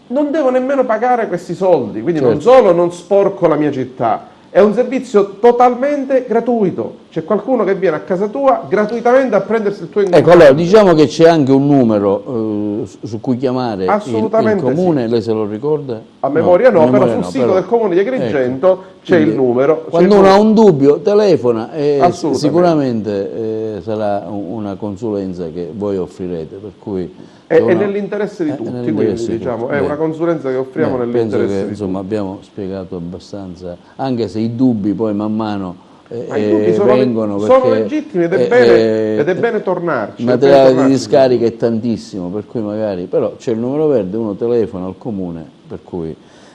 S2: non devo nemmeno pagare questi soldi, quindi non solo non sporco la mia città, è un servizio totalmente gratuito. C'è qualcuno che viene a casa tua gratuitamente a prendersi il tuo incontro.
S1: Ecco, allora diciamo che c'è anche un numero su cui chiamare il comune, sì. Lei se lo ricorda?
S2: A memoria no, però sul sito del comune di Agrigento c'è il numero.
S1: Quando uno ha un dubbio telefona e sicuramente sarà una consulenza che voi offrirete, per cui
S2: è nell'interesse di tutti, quindi diciamo, è una consulenza che offriamo nell'interesse di tutti.
S1: Insomma, abbiamo spiegato abbastanza, anche se i dubbi poi man mano
S2: i dubbi
S1: vengono,
S2: sono legittimi ed è bene tornarci.
S1: Il materiale di discarica è tantissimo, per cui magari, però c'è il numero verde, uno telefona al comune, per cui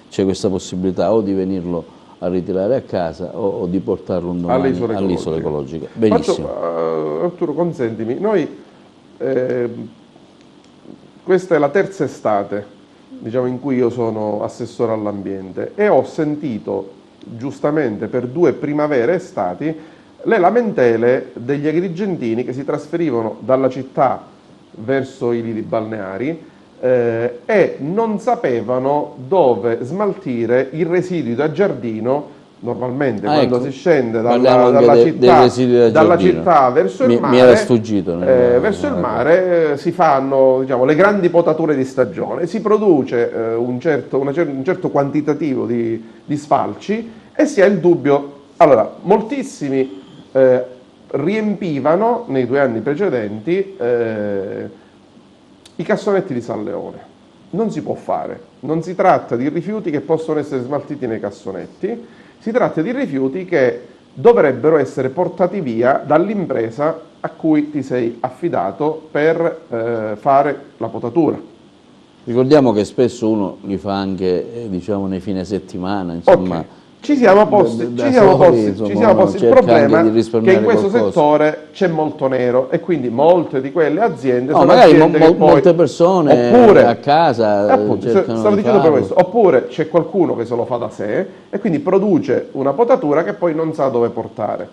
S1: c'è questa possibilità o di venirlo a ritirare a casa o di portarlo un domani all'isola ecologica. Benissimo.
S2: Arturo, consentimi, noi questa è la terza estate, diciamo, in cui io sono assessore all'ambiente e ho sentito giustamente per 2 primavere e estati le lamentele degli agrigentini che si trasferivano dalla città verso i lidi balneari e non sapevano dove smaltire i residui da giardino. Normalmente quando si scende dalla città verso il mare,
S1: mi era sfuggito,
S2: verso il mare si fanno, diciamo, le grandi potature di stagione, si produce un certo quantitativo di sfalci e si ha il dubbio. Allora, moltissimi riempivano nei 2 anni precedenti i cassonetti di San Leone. Non si può fare, non si tratta di rifiuti che possono essere smaltiti nei cassonetti, si tratta di rifiuti che dovrebbero essere portati via dall'impresa a cui ti sei affidato per fare la potatura.
S1: Ricordiamo che spesso uno li fa anche diciamo nei fine settimana, insomma.
S2: Okay. Ci siamo posti il problema che in questo settore c'è molto nero e quindi molte di quelle aziende sono
S1: magari
S2: aziende
S1: molte persone a casa
S2: stavo dicendo per questo, oppure c'è qualcuno che se lo fa da sé e quindi produce una potatura che poi non sa dove portare,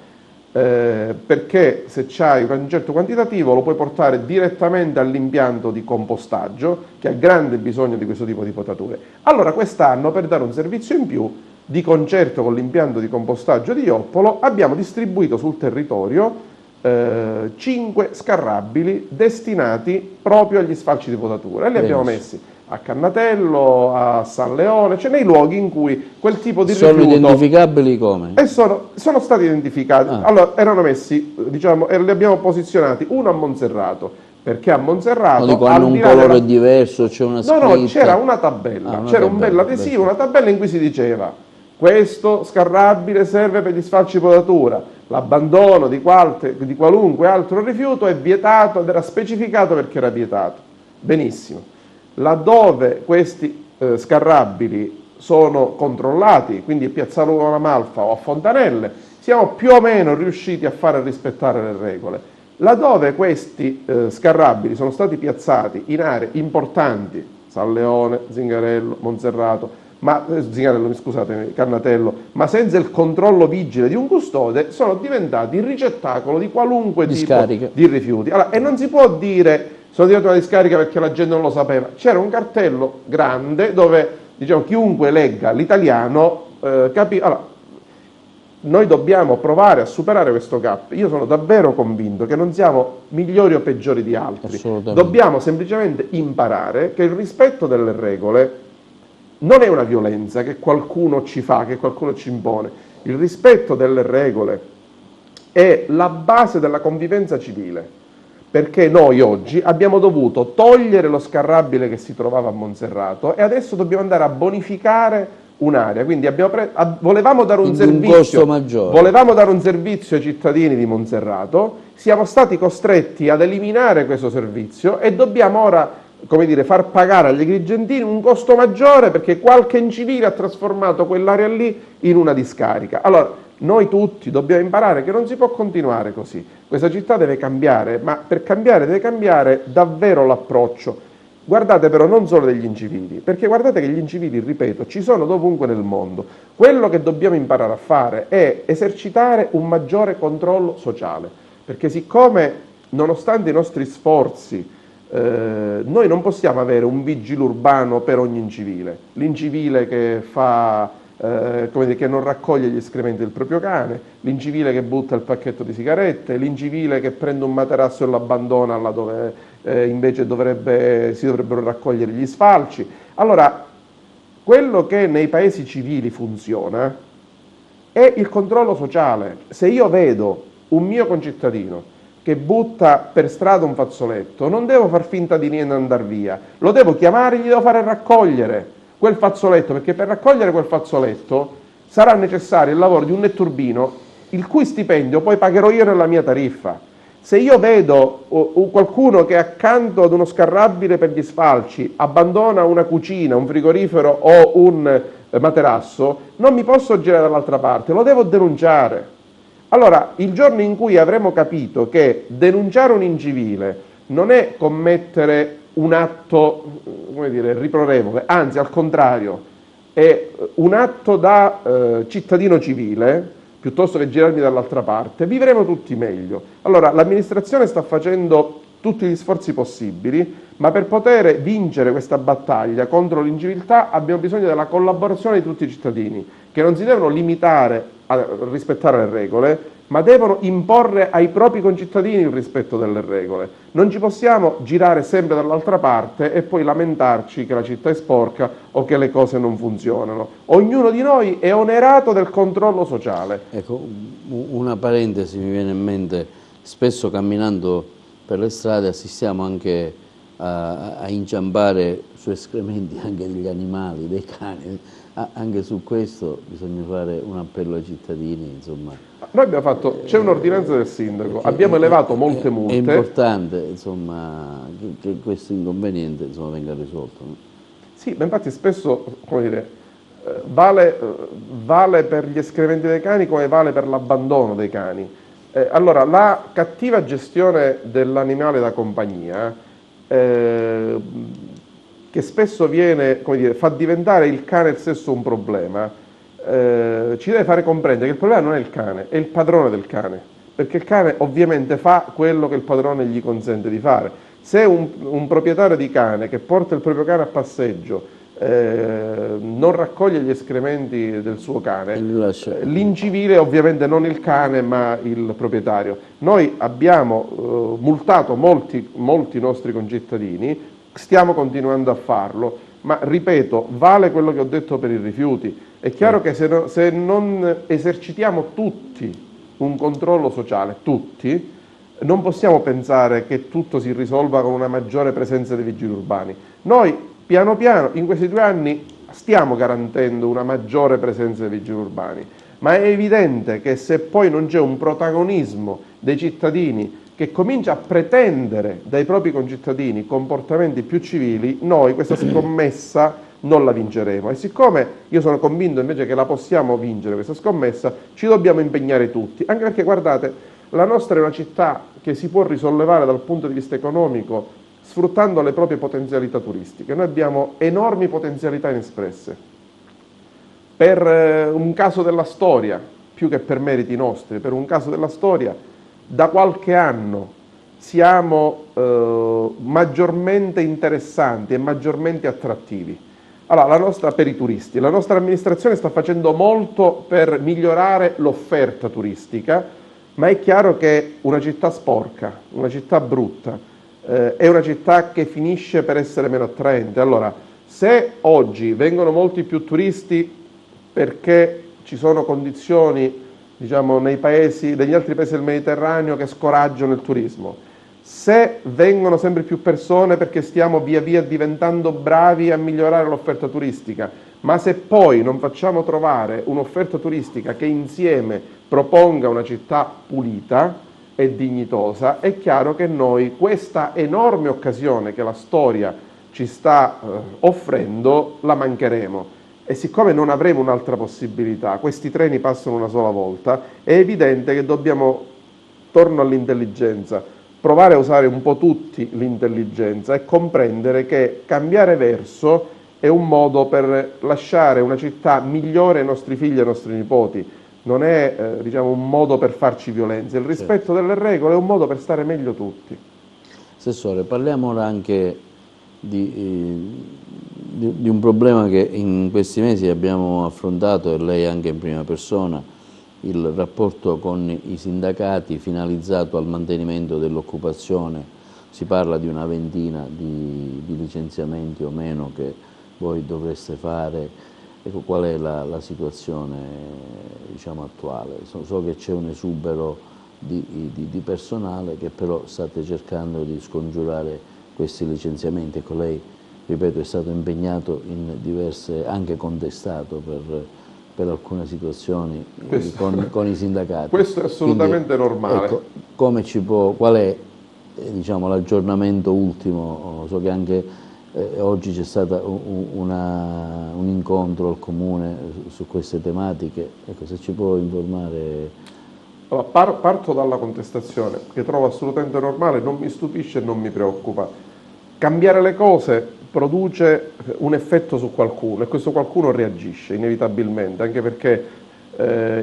S2: perché se c'hai un certo quantitativo lo puoi portare direttamente all'impianto di compostaggio che ha grande bisogno di questo tipo di potature. Allora quest'anno, per dare un servizio in più, di concerto con l'impianto di compostaggio di Joppolo, abbiamo distribuito sul territorio 5 scarrabili destinati proprio agli sfalci di potatura e li abbiamo messi a Cannatello, a San Leone, cioè nei luoghi in cui quel tipo di rifiuto...
S1: Sono identificabili come?
S2: E sono stati identificati. Allora, erano messi, diciamo, e li abbiamo posizionati uno a Monserrato, perché a Monserrato
S1: hanno un colore diverso, c'è una scritta.
S2: No, c'era una tabella, c'era un bel adesivo, una tabella in cui si diceva: questo scarrabile serve per gli sfalci potatura, l'abbandono di qualunque altro rifiuto è vietato, ed era specificato perché era vietato. Benissimo. Laddove questi scarrabili sono controllati, quindi a Piazzale Amalfa o a Fontanelle, siamo più o meno riusciti a fare rispettare le regole. Laddove questi scarrabili sono stati piazzati in aree importanti, San Leone, Zingarello, Monserrato, Cannatello, ma senza il controllo vigile di un custode, sono diventati il ricettacolo di qualunque tipo di rifiuti. Allora, e non si può dire sono diventata una discarica perché la gente non lo sapeva. C'era un cartello grande dove, diciamo, chiunque legga l'italiano capisce. Allora, noi dobbiamo provare a superare questo gap. Io sono davvero convinto che non siamo migliori o peggiori di altri. Dobbiamo semplicemente imparare che il rispetto delle regole non è una violenza che qualcuno ci fa, che qualcuno ci impone. Il rispetto delle regole è la base della convivenza civile, perché noi oggi abbiamo dovuto togliere lo scarrabile che si trovava a Monserrato e adesso dobbiamo andare a bonificare un'area, quindi volevamo dare un
S1: costo maggiore.
S2: volevamo dare un servizio ai cittadini di Monserrato, siamo stati costretti ad eliminare questo servizio e dobbiamo ora, come dire, far pagare agli agrigentini un costo maggiore perché qualche incivile ha trasformato quell'area lì in una discarica. Allora, noi tutti dobbiamo imparare che non si può continuare così, questa città deve cambiare, ma per cambiare deve cambiare davvero l'approccio. Guardate però non solo degli incivili, perché guardate che gli incivili, ripeto, ci sono dovunque nel mondo. Quello che dobbiamo imparare a fare è esercitare un maggiore controllo sociale, perché siccome nonostante i nostri sforzi noi non possiamo avere un vigile urbano per ogni incivile, l'incivile che come dire, che non raccoglie gli escrementi del proprio cane, l'incivile che butta il pacchetto di sigarette, l'incivile che prende un materasso e lo abbandona là dove invece si dovrebbero raccogliere gli sfalci. Allora, quello che nei paesi civili funziona è il controllo sociale. Se io vedo un mio concittadino che butta per strada un fazzoletto, non devo far finta di niente e andare via, lo devo chiamare e gli devo fare raccogliere quel fazzoletto, perché per raccogliere quel fazzoletto sarà necessario il lavoro di un netturbino, il cui stipendio poi pagherò io nella mia tariffa. Se io vedo qualcuno che accanto ad uno scarrabile per gli sfalci abbandona una cucina, un frigorifero o un materasso, non mi posso girare dall'altra parte, lo devo denunciare. Allora, il giorno in cui avremo capito che denunciare un incivile non è commettere un atto, come dire, riprorevole, anzi al contrario, è un atto da cittadino civile, piuttosto che girarmi dall'altra parte, vivremo tutti meglio. Allora, l'amministrazione sta facendo tutti gli sforzi possibili, ma per poter vincere questa battaglia contro l'inciviltà abbiamo bisogno della collaborazione di tutti i cittadini, che non si devono limitare a rispettare le regole, ma devono imporre ai propri concittadini il rispetto delle regole. Non ci possiamo girare sempre dall'altra parte e poi lamentarci che la città è sporca o che le cose non funzionano. Ognuno di noi è onerato del controllo sociale.
S1: Ecco, una parentesi mi viene in mente, spesso camminando per le strade assistiamo anche a inciampare su escrementi anche degli animali, dei cani. Anche su questo bisogna fare un appello ai cittadini, insomma.
S2: Noi abbiamo fatto, c'è un'ordinanza del sindaco, abbiamo elevato molte multe.
S1: È importante, insomma, che questo inconveniente, insomma, venga risolto, no?
S2: Sì, ma infatti spesso, come dire, vale per gli escrementi dei cani come vale per l'abbandono dei cani. Allora, la cattiva gestione dell'animale da compagnia, che spesso viene, come dire, fa diventare il cane stesso un problema, ci deve fare comprendere che il problema non è il cane, è il padrone del cane, perché il cane ovviamente fa quello che il padrone gli consente di fare. Se un proprietario di cane che porta il proprio cane a passeggio non raccoglie gli escrementi del suo cane, l'incivile ovviamente non il cane ma il proprietario. Noi abbiamo multato molti nostri concittadini, stiamo continuando a farlo, ma ripeto, vale quello che ho detto per i rifiuti. È chiaro che se non esercitiamo tutti un controllo sociale, tutti, non possiamo pensare che tutto si risolva con una maggiore presenza dei vigili urbani. Noi piano piano in questi 2 anni stiamo garantendo una maggiore presenza dei vigili urbani, ma è evidente che se poi non c'è un protagonismo dei cittadini che comincia a pretendere dai propri concittadini comportamenti più civili, noi questa scommessa non la vinceremo. E siccome io sono convinto invece che la possiamo vincere questa scommessa, ci dobbiamo impegnare tutti, anche perché guardate, la nostra è una città che si può risollevare dal punto di vista economico sfruttando le proprie potenzialità turistiche. Noi abbiamo enormi potenzialità inespresse. Per un caso della storia, più che per meriti nostri, per un caso della storia, da qualche anno siamo maggiormente interessanti e maggiormente attrattivi. Allora, per i turisti, la nostra amministrazione sta facendo molto per migliorare l'offerta turistica, ma è chiaro che una città sporca, una città brutta, è una città che finisce per essere meno attraente. Allora, se oggi vengono molti più turisti perché ci sono condizioni, diciamo, negli altri paesi del Mediterraneo che scoraggiano il turismo, se vengono sempre più persone perché stiamo via via diventando bravi a migliorare l'offerta turistica, ma se poi non facciamo trovare un'offerta turistica che insieme proponga una città pulita e dignitosa, è chiaro che noi questa enorme occasione che la storia ci sta offrendo la mancheremo. E siccome non avremo un'altra possibilità, questi treni passano una sola volta, è evidente che dobbiamo, torno all'intelligenza, provare a usare un po' tutti l'intelligenza e comprendere che cambiare verso è un modo per lasciare una città migliore ai nostri figli e ai nostri nipoti. Non è diciamo, un modo per farci violenza, il rispetto delle regole è un modo per stare meglio tutti.
S1: Assessore, parliamo ora anche di un problema che in questi mesi abbiamo affrontato, e lei anche in prima persona, il rapporto con i sindacati finalizzato al mantenimento dell'occupazione. Si parla di una ventina di licenziamenti o meno che voi dovreste fare. Ecco, qual è la situazione, diciamo, attuale? So che c'è un esubero di personale, che però state cercando di scongiurare questi licenziamenti. Ecco, lei, ripeto, è stato impegnato in diverse, anche contestato per alcune situazioni con i sindacati.
S2: Questo è assolutamente normale.
S1: Ecco, qual è diciamo, l'aggiornamento ultimo? So che anche oggi c'è stato un incontro al Comune su queste tematiche, ecco, se ci può informare.
S2: Allora, parto dalla contestazione, che trovo assolutamente normale, non mi stupisce e non mi preoccupa. Cambiare le cose produce un effetto su qualcuno e questo qualcuno reagisce inevitabilmente, anche perché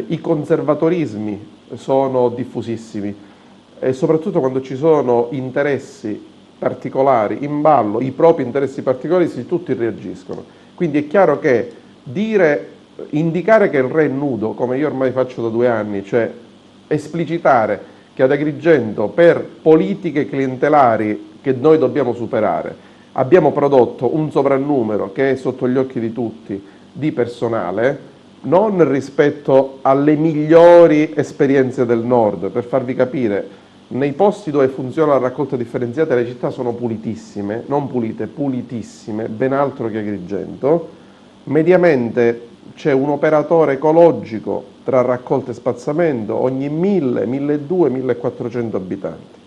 S2: i conservatorismi sono diffusissimi e soprattutto quando ci sono interessi particolari in ballo, i propri interessi particolari, tutti reagiscono. Quindi è chiaro che indicare che il re è nudo, come io ormai faccio da 2 anni, cioè esplicitare che ad Agrigento per politiche clientelari che noi dobbiamo superare abbiamo prodotto un sovrannumero che è sotto gli occhi di tutti di personale, non rispetto alle migliori esperienze del nord. Per farvi capire, nei posti dove funziona la raccolta differenziata le città sono pulitissime, non pulite, pulitissime, ben altro che Agrigento. Mediamente c'è un operatore ecologico tra raccolta e spazzamento ogni 1000, 1200, 1400 abitanti.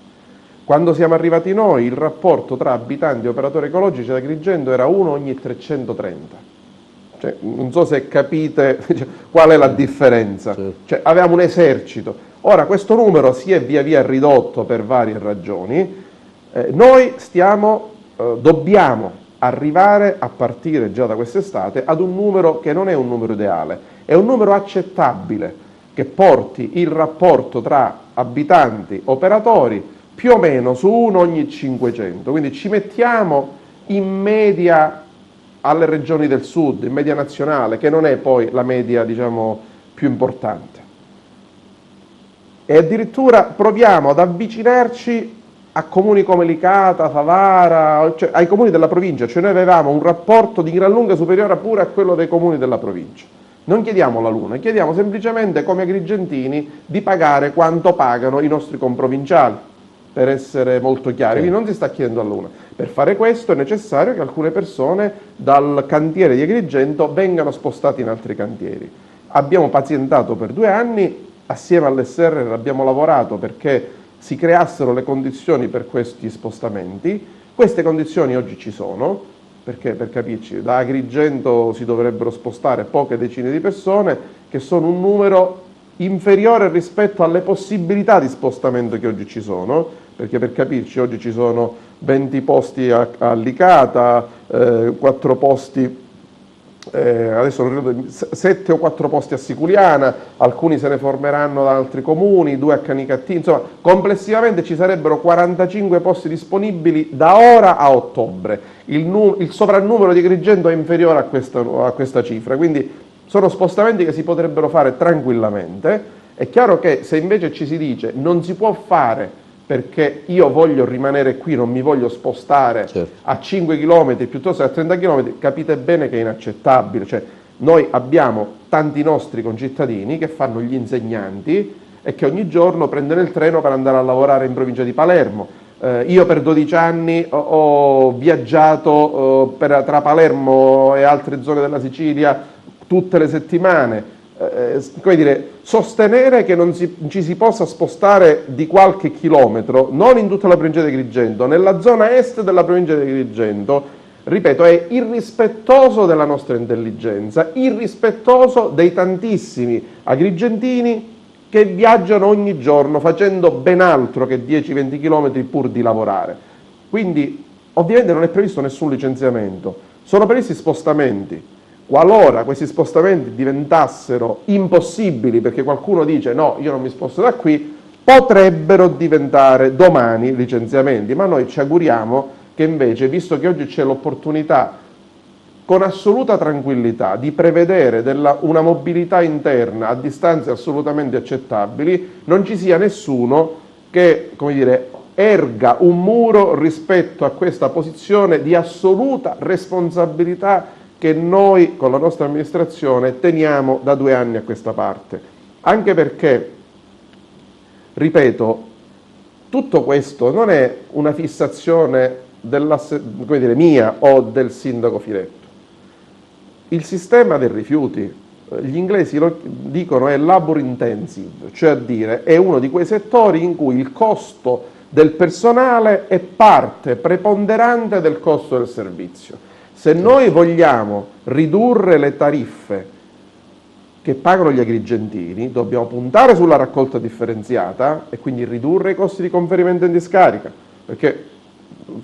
S2: Quando siamo arrivati noi il rapporto tra abitanti e operatori ecologici ad Agrigento era 1 ogni 330. Cioè, non so se capite qual è la differenza. Cioè, avevamo un esercito. Ora questo numero si è via via ridotto per varie ragioni. Noi dobbiamo arrivare a partire già da quest'estate ad un numero che non è un numero ideale, è un numero accettabile che porti il rapporto tra abitanti e operatori più o meno su 1 ogni 500. Quindi ci mettiamo in media alle regioni del sud, in media nazionale, che non è poi la media, diciamo, più importante. E addirittura proviamo ad avvicinarci a comuni come Licata, Favara, cioè ai comuni della provincia, cioè noi avevamo un rapporto di gran lunga superiore pure a quello dei comuni della provincia. Non chiediamo la luna, chiediamo semplicemente come agrigentini di pagare quanto pagano i nostri comprovinciali, per essere molto chiari. Quindi non si sta chiedendo la luna. Per fare questo è necessario che alcune persone dal cantiere di Agrigento vengano spostate in altri cantieri. Abbiamo pazientato per 2 anni, assieme all'SR abbiamo lavorato perché si creassero le condizioni per questi spostamenti. Queste condizioni oggi ci sono, perché per capirci, da Agrigento si dovrebbero spostare poche decine di persone, che sono un numero inferiore rispetto alle possibilità di spostamento che oggi ci sono, perché per capirci oggi ci sono 20 posti a Licata, 4 posti, adesso non ricordo, 7 o 4 posti a Siculiana, alcuni se ne formeranno da altri comuni, 2 a Canicattì, insomma complessivamente ci sarebbero 45 posti disponibili da ora a ottobre. Il sovrannumero di Agrigento è inferiore a questa cifra, quindi sono spostamenti che si potrebbero fare tranquillamente. È chiaro che se invece ci si dice non si può fare perché io voglio rimanere qui, non mi voglio spostare a 5 km piuttosto che a 30 km, capite bene che è inaccettabile. Cioè, Noi abbiamo tanti nostri concittadini che fanno gli insegnanti e che ogni giorno prendono il treno per andare a lavorare in provincia di Palermo. Io per 12 anni ho viaggiato tra Palermo e altre zone della Sicilia tutte le settimane. Come dire, sostenere che non ci si possa spostare di qualche chilometro, non in tutta la provincia di Agrigento, nella zona est della provincia di Agrigento, ripeto, è irrispettoso della nostra intelligenza, irrispettoso dei tantissimi agrigentini che viaggiano ogni giorno facendo ben altro che 10-20 km pur di lavorare. Quindi ovviamente non è previsto nessun licenziamento, sono previsti spostamenti. Qualora questi spostamenti diventassero impossibili perché qualcuno dice no, io non mi sposto da qui, potrebbero diventare domani licenziamenti, ma noi ci auguriamo che invece, visto che oggi c'è l'opportunità con assoluta tranquillità di prevedere una mobilità interna a distanze assolutamente accettabili, non ci sia nessuno che, come dire, erga un muro rispetto a questa posizione di assoluta responsabilità che noi con la nostra amministrazione teniamo da 2 anni a questa parte. Anche perché, ripeto, tutto questo non è una fissazione come dire, mia o del sindaco Filetto. Il sistema dei rifiuti, gli inglesi lo dicono, è labor intensive, cioè a dire è uno di quei settori in cui il costo del personale è parte preponderante del costo del servizio. Se noi vogliamo ridurre le tariffe che pagano gli agrigentini, dobbiamo puntare sulla raccolta differenziata e quindi ridurre i costi di conferimento in discarica. Perché,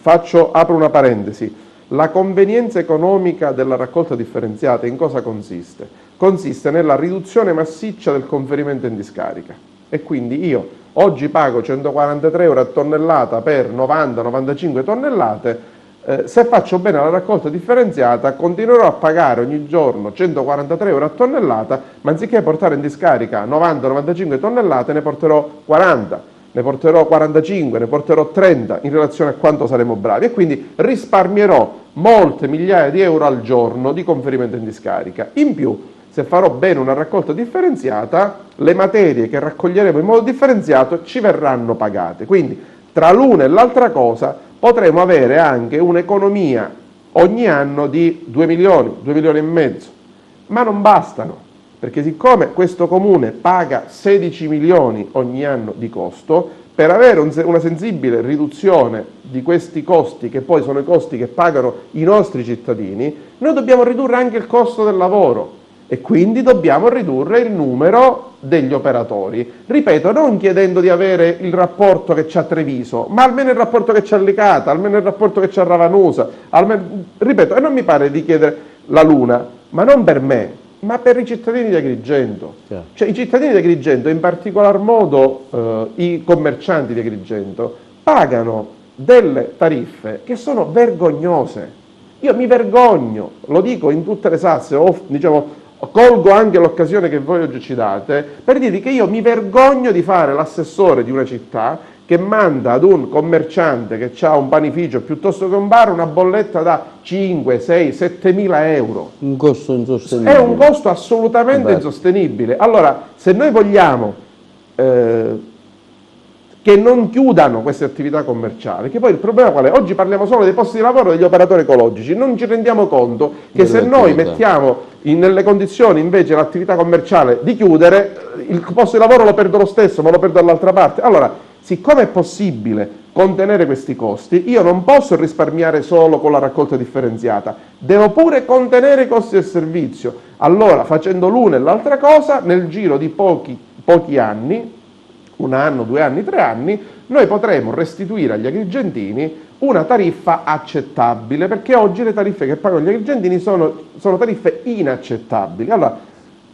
S2: apro una parentesi, la convenienza economica della raccolta differenziata in cosa consiste? Consiste nella riduzione massiccia del conferimento in discarica. E quindi io oggi pago 143 euro a tonnellata per 90-95 tonnellate, se faccio bene la raccolta differenziata continuerò a pagare ogni giorno 143 euro a tonnellata, ma anziché portare in discarica 90-95 tonnellate ne porterò 40, ne porterò 45, ne porterò 30 in relazione a quanto saremo bravi e quindi risparmierò molte migliaia di euro al giorno di conferimento in discarica. In più, se farò bene una raccolta differenziata, le materie che raccoglieremo in modo differenziato ci verranno pagate. Quindi tra l'una e l'altra cosa potremo avere anche un'economia ogni anno di 2 milioni, 2 milioni e mezzo, ma non bastano, perché siccome questo comune paga 16 milioni ogni anno di costo, per avere una sensibile riduzione di questi costi, che poi sono i costi che pagano i nostri cittadini, noi dobbiamo ridurre anche il costo del lavoro e quindi dobbiamo ridurre il numero degli operatori. Ripeto, non chiedendo di avere il rapporto che c'ha Treviso, ma almeno il rapporto che c'ha Licata, almeno il rapporto che c'ha Ravanusa, ripeto, e non mi pare di chiedere la luna, ma non per me, ma per i cittadini di Agrigento. Cioè i cittadini di Agrigento, in particolar modo i commercianti di Agrigento, pagano delle tariffe che sono vergognose. Io mi vergogno, lo dico in tutte le salse, colgo anche l'occasione che voi oggi ci date per dirvi che io mi vergogno di fare l'assessore di una città che manda ad un commerciante che ha un panificio piuttosto che un bar una bolletta da 5, 6, 7 mila euro.
S1: Un costo insostenibile.
S2: È un costo assolutamente insostenibile. Allora, se noi vogliamo che non chiudano queste attività commerciali, che poi il problema qual è? Oggi parliamo solo dei posti di lavoro degli operatori ecologici, non ci rendiamo conto che se noi mettiamo nelle condizioni invece l'attività commerciale di chiudere, il posto di lavoro lo perdo lo stesso, ma lo perdo dall'altra parte. Allora, siccome è possibile contenere questi costi, io non posso risparmiare solo con la raccolta differenziata, devo pure contenere i costi del servizio. Allora, facendo l'una e l'altra cosa, nel giro di pochi anni, 1 anno, 2 anni, 3 anni, noi potremo restituire agli agrigentini una tariffa accettabile, perché oggi le tariffe che pagano gli agrigentini sono tariffe inaccettabili. Allora,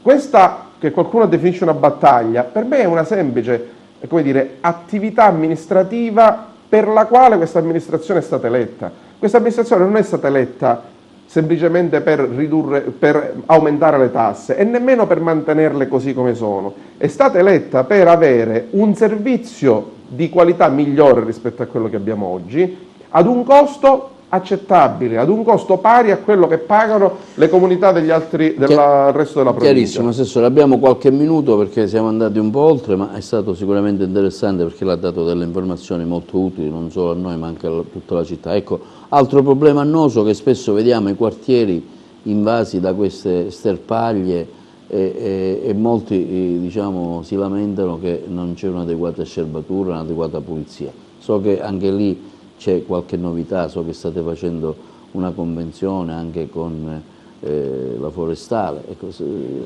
S2: questa che qualcuno definisce una battaglia, per me è una semplice, come dire, attività amministrativa per la quale questa amministrazione è stata eletta. Questa amministrazione non è stata eletta semplicemente per aumentare le tasse e nemmeno per mantenerle così come sono. È stata eletta per avere un servizio di qualità migliore rispetto a quello che abbiamo oggi, ad un costo accettabili, ad un costo pari a quello che pagano le comunità degli altri, del resto della provincia.
S1: Chiarissimo, Assessore, abbiamo qualche minuto perché siamo andati un po' oltre, ma è stato sicuramente interessante perché l'ha dato delle informazioni molto utili non solo a noi ma anche a tutta la città. Ecco, altro problema annoso che spesso vediamo i quartieri invasi da queste sterpaglie e molti diciamo, si lamentano che non c'è un'adeguata scerbatura, un'adeguata pulizia. So che anche lì c'è qualche novità, so che state facendo una convenzione anche con la forestale, ecco,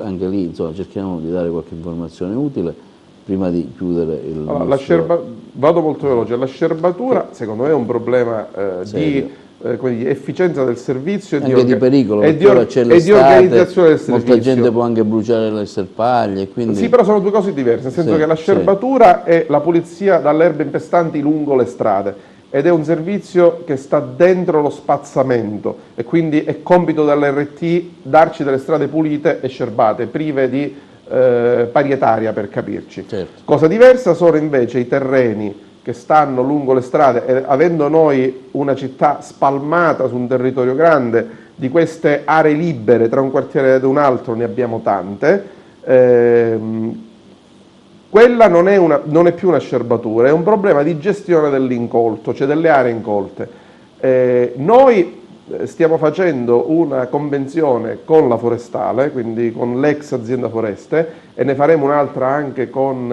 S1: anche lì insomma, cerchiamo di dare qualche informazione utile prima di chiudere il
S2: Vado molto veloce, la scerbatura secondo me è un problema di efficienza del servizio
S1: anche di pericolo,
S2: e di organizzazione del servizio.
S1: Molta gente può anche bruciare le sterpaglie. Quindi...
S2: Sì, però sono due cose diverse, nel senso che la scerbatura è la pulizia dalle erbe infestanti lungo le strade ed è un servizio che sta dentro lo spazzamento e quindi è compito dell'RT darci delle strade pulite e scerbate, prive di parietaria per capirci.
S1: Certo.
S2: Cosa diversa sono invece i terreni che stanno lungo le strade e avendo noi una città spalmata su un territorio grande, di queste aree libere tra un quartiere ed un altro ne abbiamo tante, quella non è più una scerbatura, è un problema di gestione dell'incolto, cioè delle aree incolte. Noi stiamo facendo una convenzione con la forestale, quindi con l'ex azienda foreste, e ne faremo un'altra anche con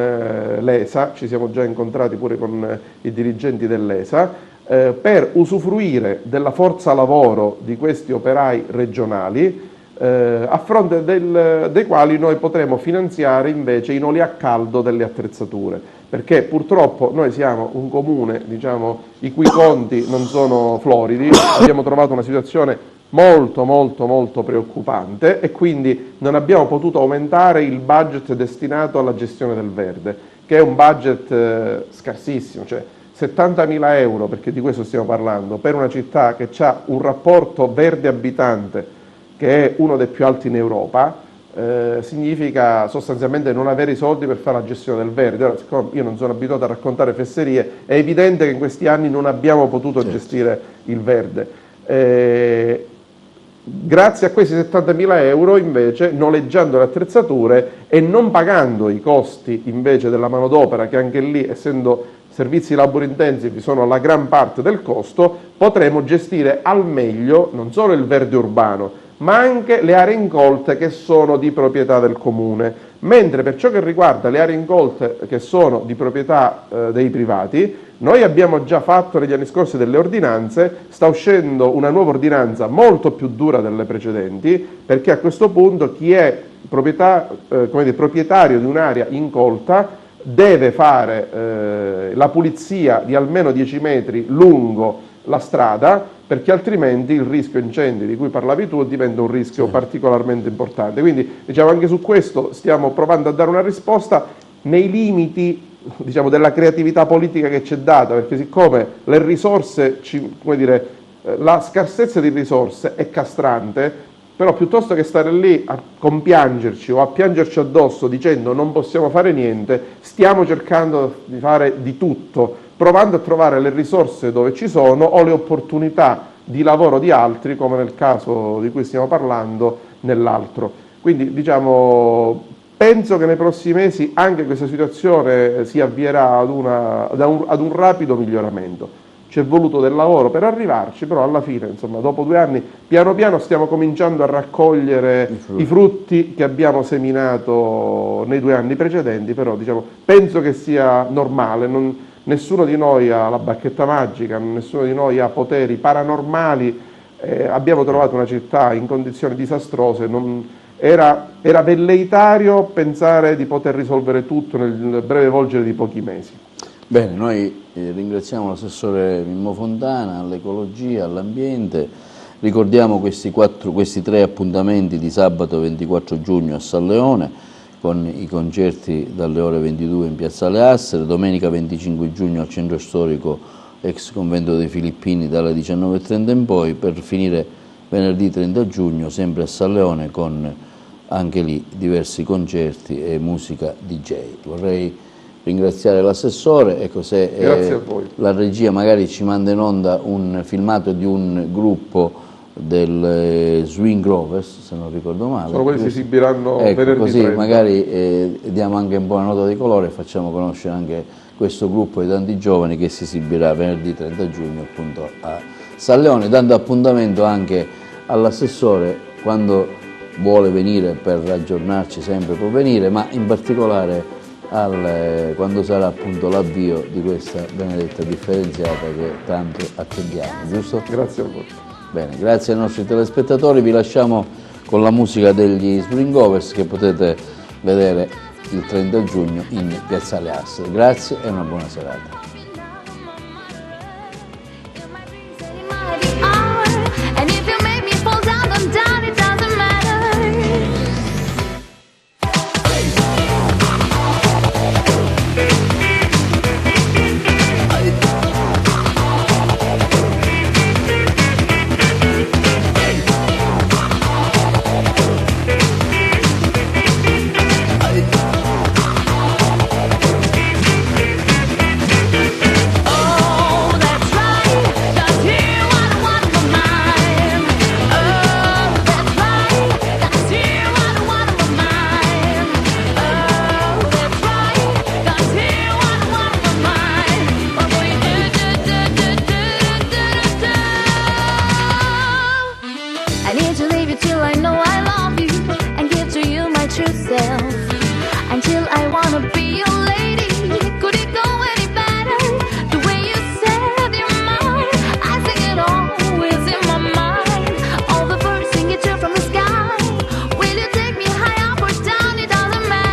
S2: l'ESA, ci siamo già incontrati pure con i dirigenti dell'ESA, per usufruire della forza lavoro di questi operai regionali, a fronte dei quali noi potremo finanziare invece in oli a caldo delle attrezzature, perché purtroppo noi siamo un comune, diciamo, i cui conti non sono floridi, abbiamo trovato una situazione molto preoccupante e quindi non abbiamo potuto aumentare il budget destinato alla gestione del verde, che è un budget scarsissimo, cioè 70.000 euro, perché di questo stiamo parlando, per una città che ha un rapporto verde-abitante che è uno dei più alti in Europa, significa sostanzialmente non avere i soldi per fare la gestione del verde. Ora, siccome io non sono abituato a raccontare fesserie, è evidente che in questi anni non abbiamo potuto gestire il verde. Grazie a questi 70.000 euro invece, noleggiando le attrezzature e non pagando i costi invece della manodopera, che anche lì, essendo servizi labor intensivi, sono la gran parte del costo, potremo gestire al meglio non solo il verde urbano, ma anche le aree incolte che sono di proprietà del comune, mentre per ciò che riguarda le aree incolte che sono di proprietà dei privati, noi abbiamo già fatto negli anni scorsi delle ordinanze, sta uscendo una nuova ordinanza molto più dura delle precedenti, perché a questo punto chi è proprietario di un'area incolta deve fare la pulizia di almeno 10 metri lungo la strada, perché altrimenti il rischio incendi di cui parlavi tu diventa un rischio particolarmente importante. Quindi diciamo, anche su questo stiamo provando a dare una risposta nei limiti, diciamo, della creatività politica che ci è data, perché siccome le risorse, la scarsezza di risorse è castrante, però piuttosto che stare lì a compiangerci o a piangerci addosso dicendo non possiamo fare niente, stiamo cercando di fare di tutto, provando a trovare le risorse dove ci sono o le opportunità di lavoro di altri, come nel caso di cui stiamo parlando, nell'altro. Quindi diciamo, penso che nei prossimi mesi anche questa situazione si avvierà ad un rapido miglioramento. Ci è voluto del lavoro per arrivarci, però alla fine, insomma, dopo 2 anni, piano piano stiamo cominciando a raccogliere i frutti che abbiamo seminato nei 2 anni precedenti, però diciamo, penso che sia normale, nessuno di noi ha la bacchetta magica, nessuno di noi ha poteri paranormali, abbiamo trovato una città in condizioni disastrose, era velleitario pensare di poter risolvere tutto nel breve volgere di pochi mesi.
S1: Bene, noi ringraziamo l'assessore Mimmo Fontana all'ecologia, all'ambiente, ricordiamo questi 3 appuntamenti di sabato 24 giugno a San Leone con i concerti dalle ore 22 in Piazzale Assere, domenica 25 giugno al centro storico ex convento dei Filippini dalle 19:30 in poi, per finire venerdì 30 giugno sempre a San Leone con anche lì diversi concerti e musica DJ. Vorrei ringraziare l'assessore. Ecco, se
S2: Grazie a voi.
S1: la regia magari ci manda in onda un filmato di un gruppo del Swing Grovers, se non ricordo male.
S2: Sono quelli che si esibiranno
S1: ecco,
S2: venerdì
S1: così
S2: 30.
S1: magari diamo anche un po' una nota di colore e facciamo conoscere anche questo gruppo di tanti giovani che si esibirà venerdì 30 giugno appunto a San Leone, dando appuntamento anche all'assessore quando vuole venire per aggiornarci, sempre può venire, ma in particolare quando sarà appunto l'avvio di questa benedetta differenziata che tanto attendiamo, giusto?
S2: Grazie a voi.
S1: Bene, grazie ai nostri telespettatori, vi lasciamo con la musica degli Swingovers che potete vedere il 30 giugno in Piazzale Astor. Grazie e una buona serata.
S3: Until I wanna be your lady. Could it go any better? The way you said you're mine, I sing it always in my mind. All the birds sing it from the sky. Will you take me high up or down? It doesn't matter.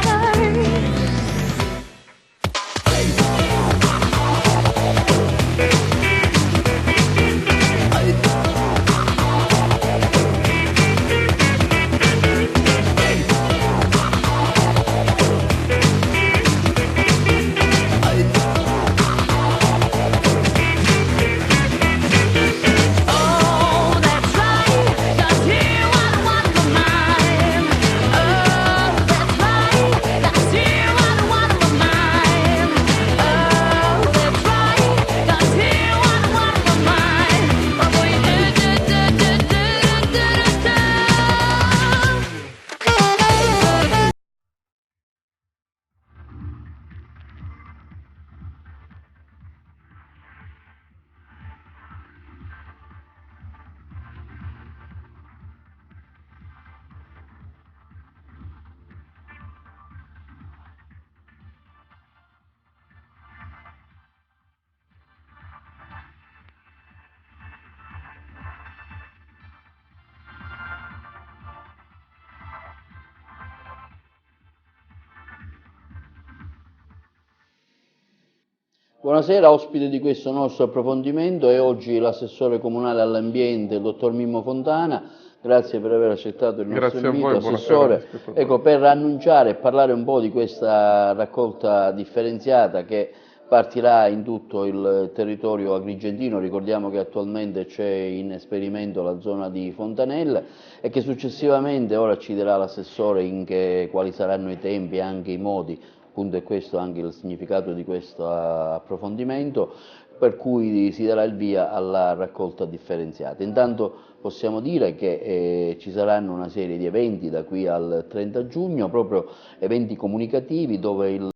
S1: Buonasera, ospite di questo nostro approfondimento è oggi l'assessore comunale all'ambiente, il dottor Mimmo Fontana. Grazie per aver accettato il nostro
S2: Grazie
S1: invito,
S2: a voi,
S1: assessore. Ecco, per annunciare e parlare un po' di questa raccolta differenziata che partirà in tutto il territorio agrigentino. Ricordiamo che attualmente c'è in esperimento la zona di Fontanella e che successivamente, ora ci dirà l'assessore quali saranno i tempi e anche i modi, appunto è questo anche il significato di questo approfondimento, per cui si darà il via alla raccolta differenziata. Intanto possiamo dire che ci saranno una serie di eventi da qui al 30 giugno, proprio eventi comunicativi dove il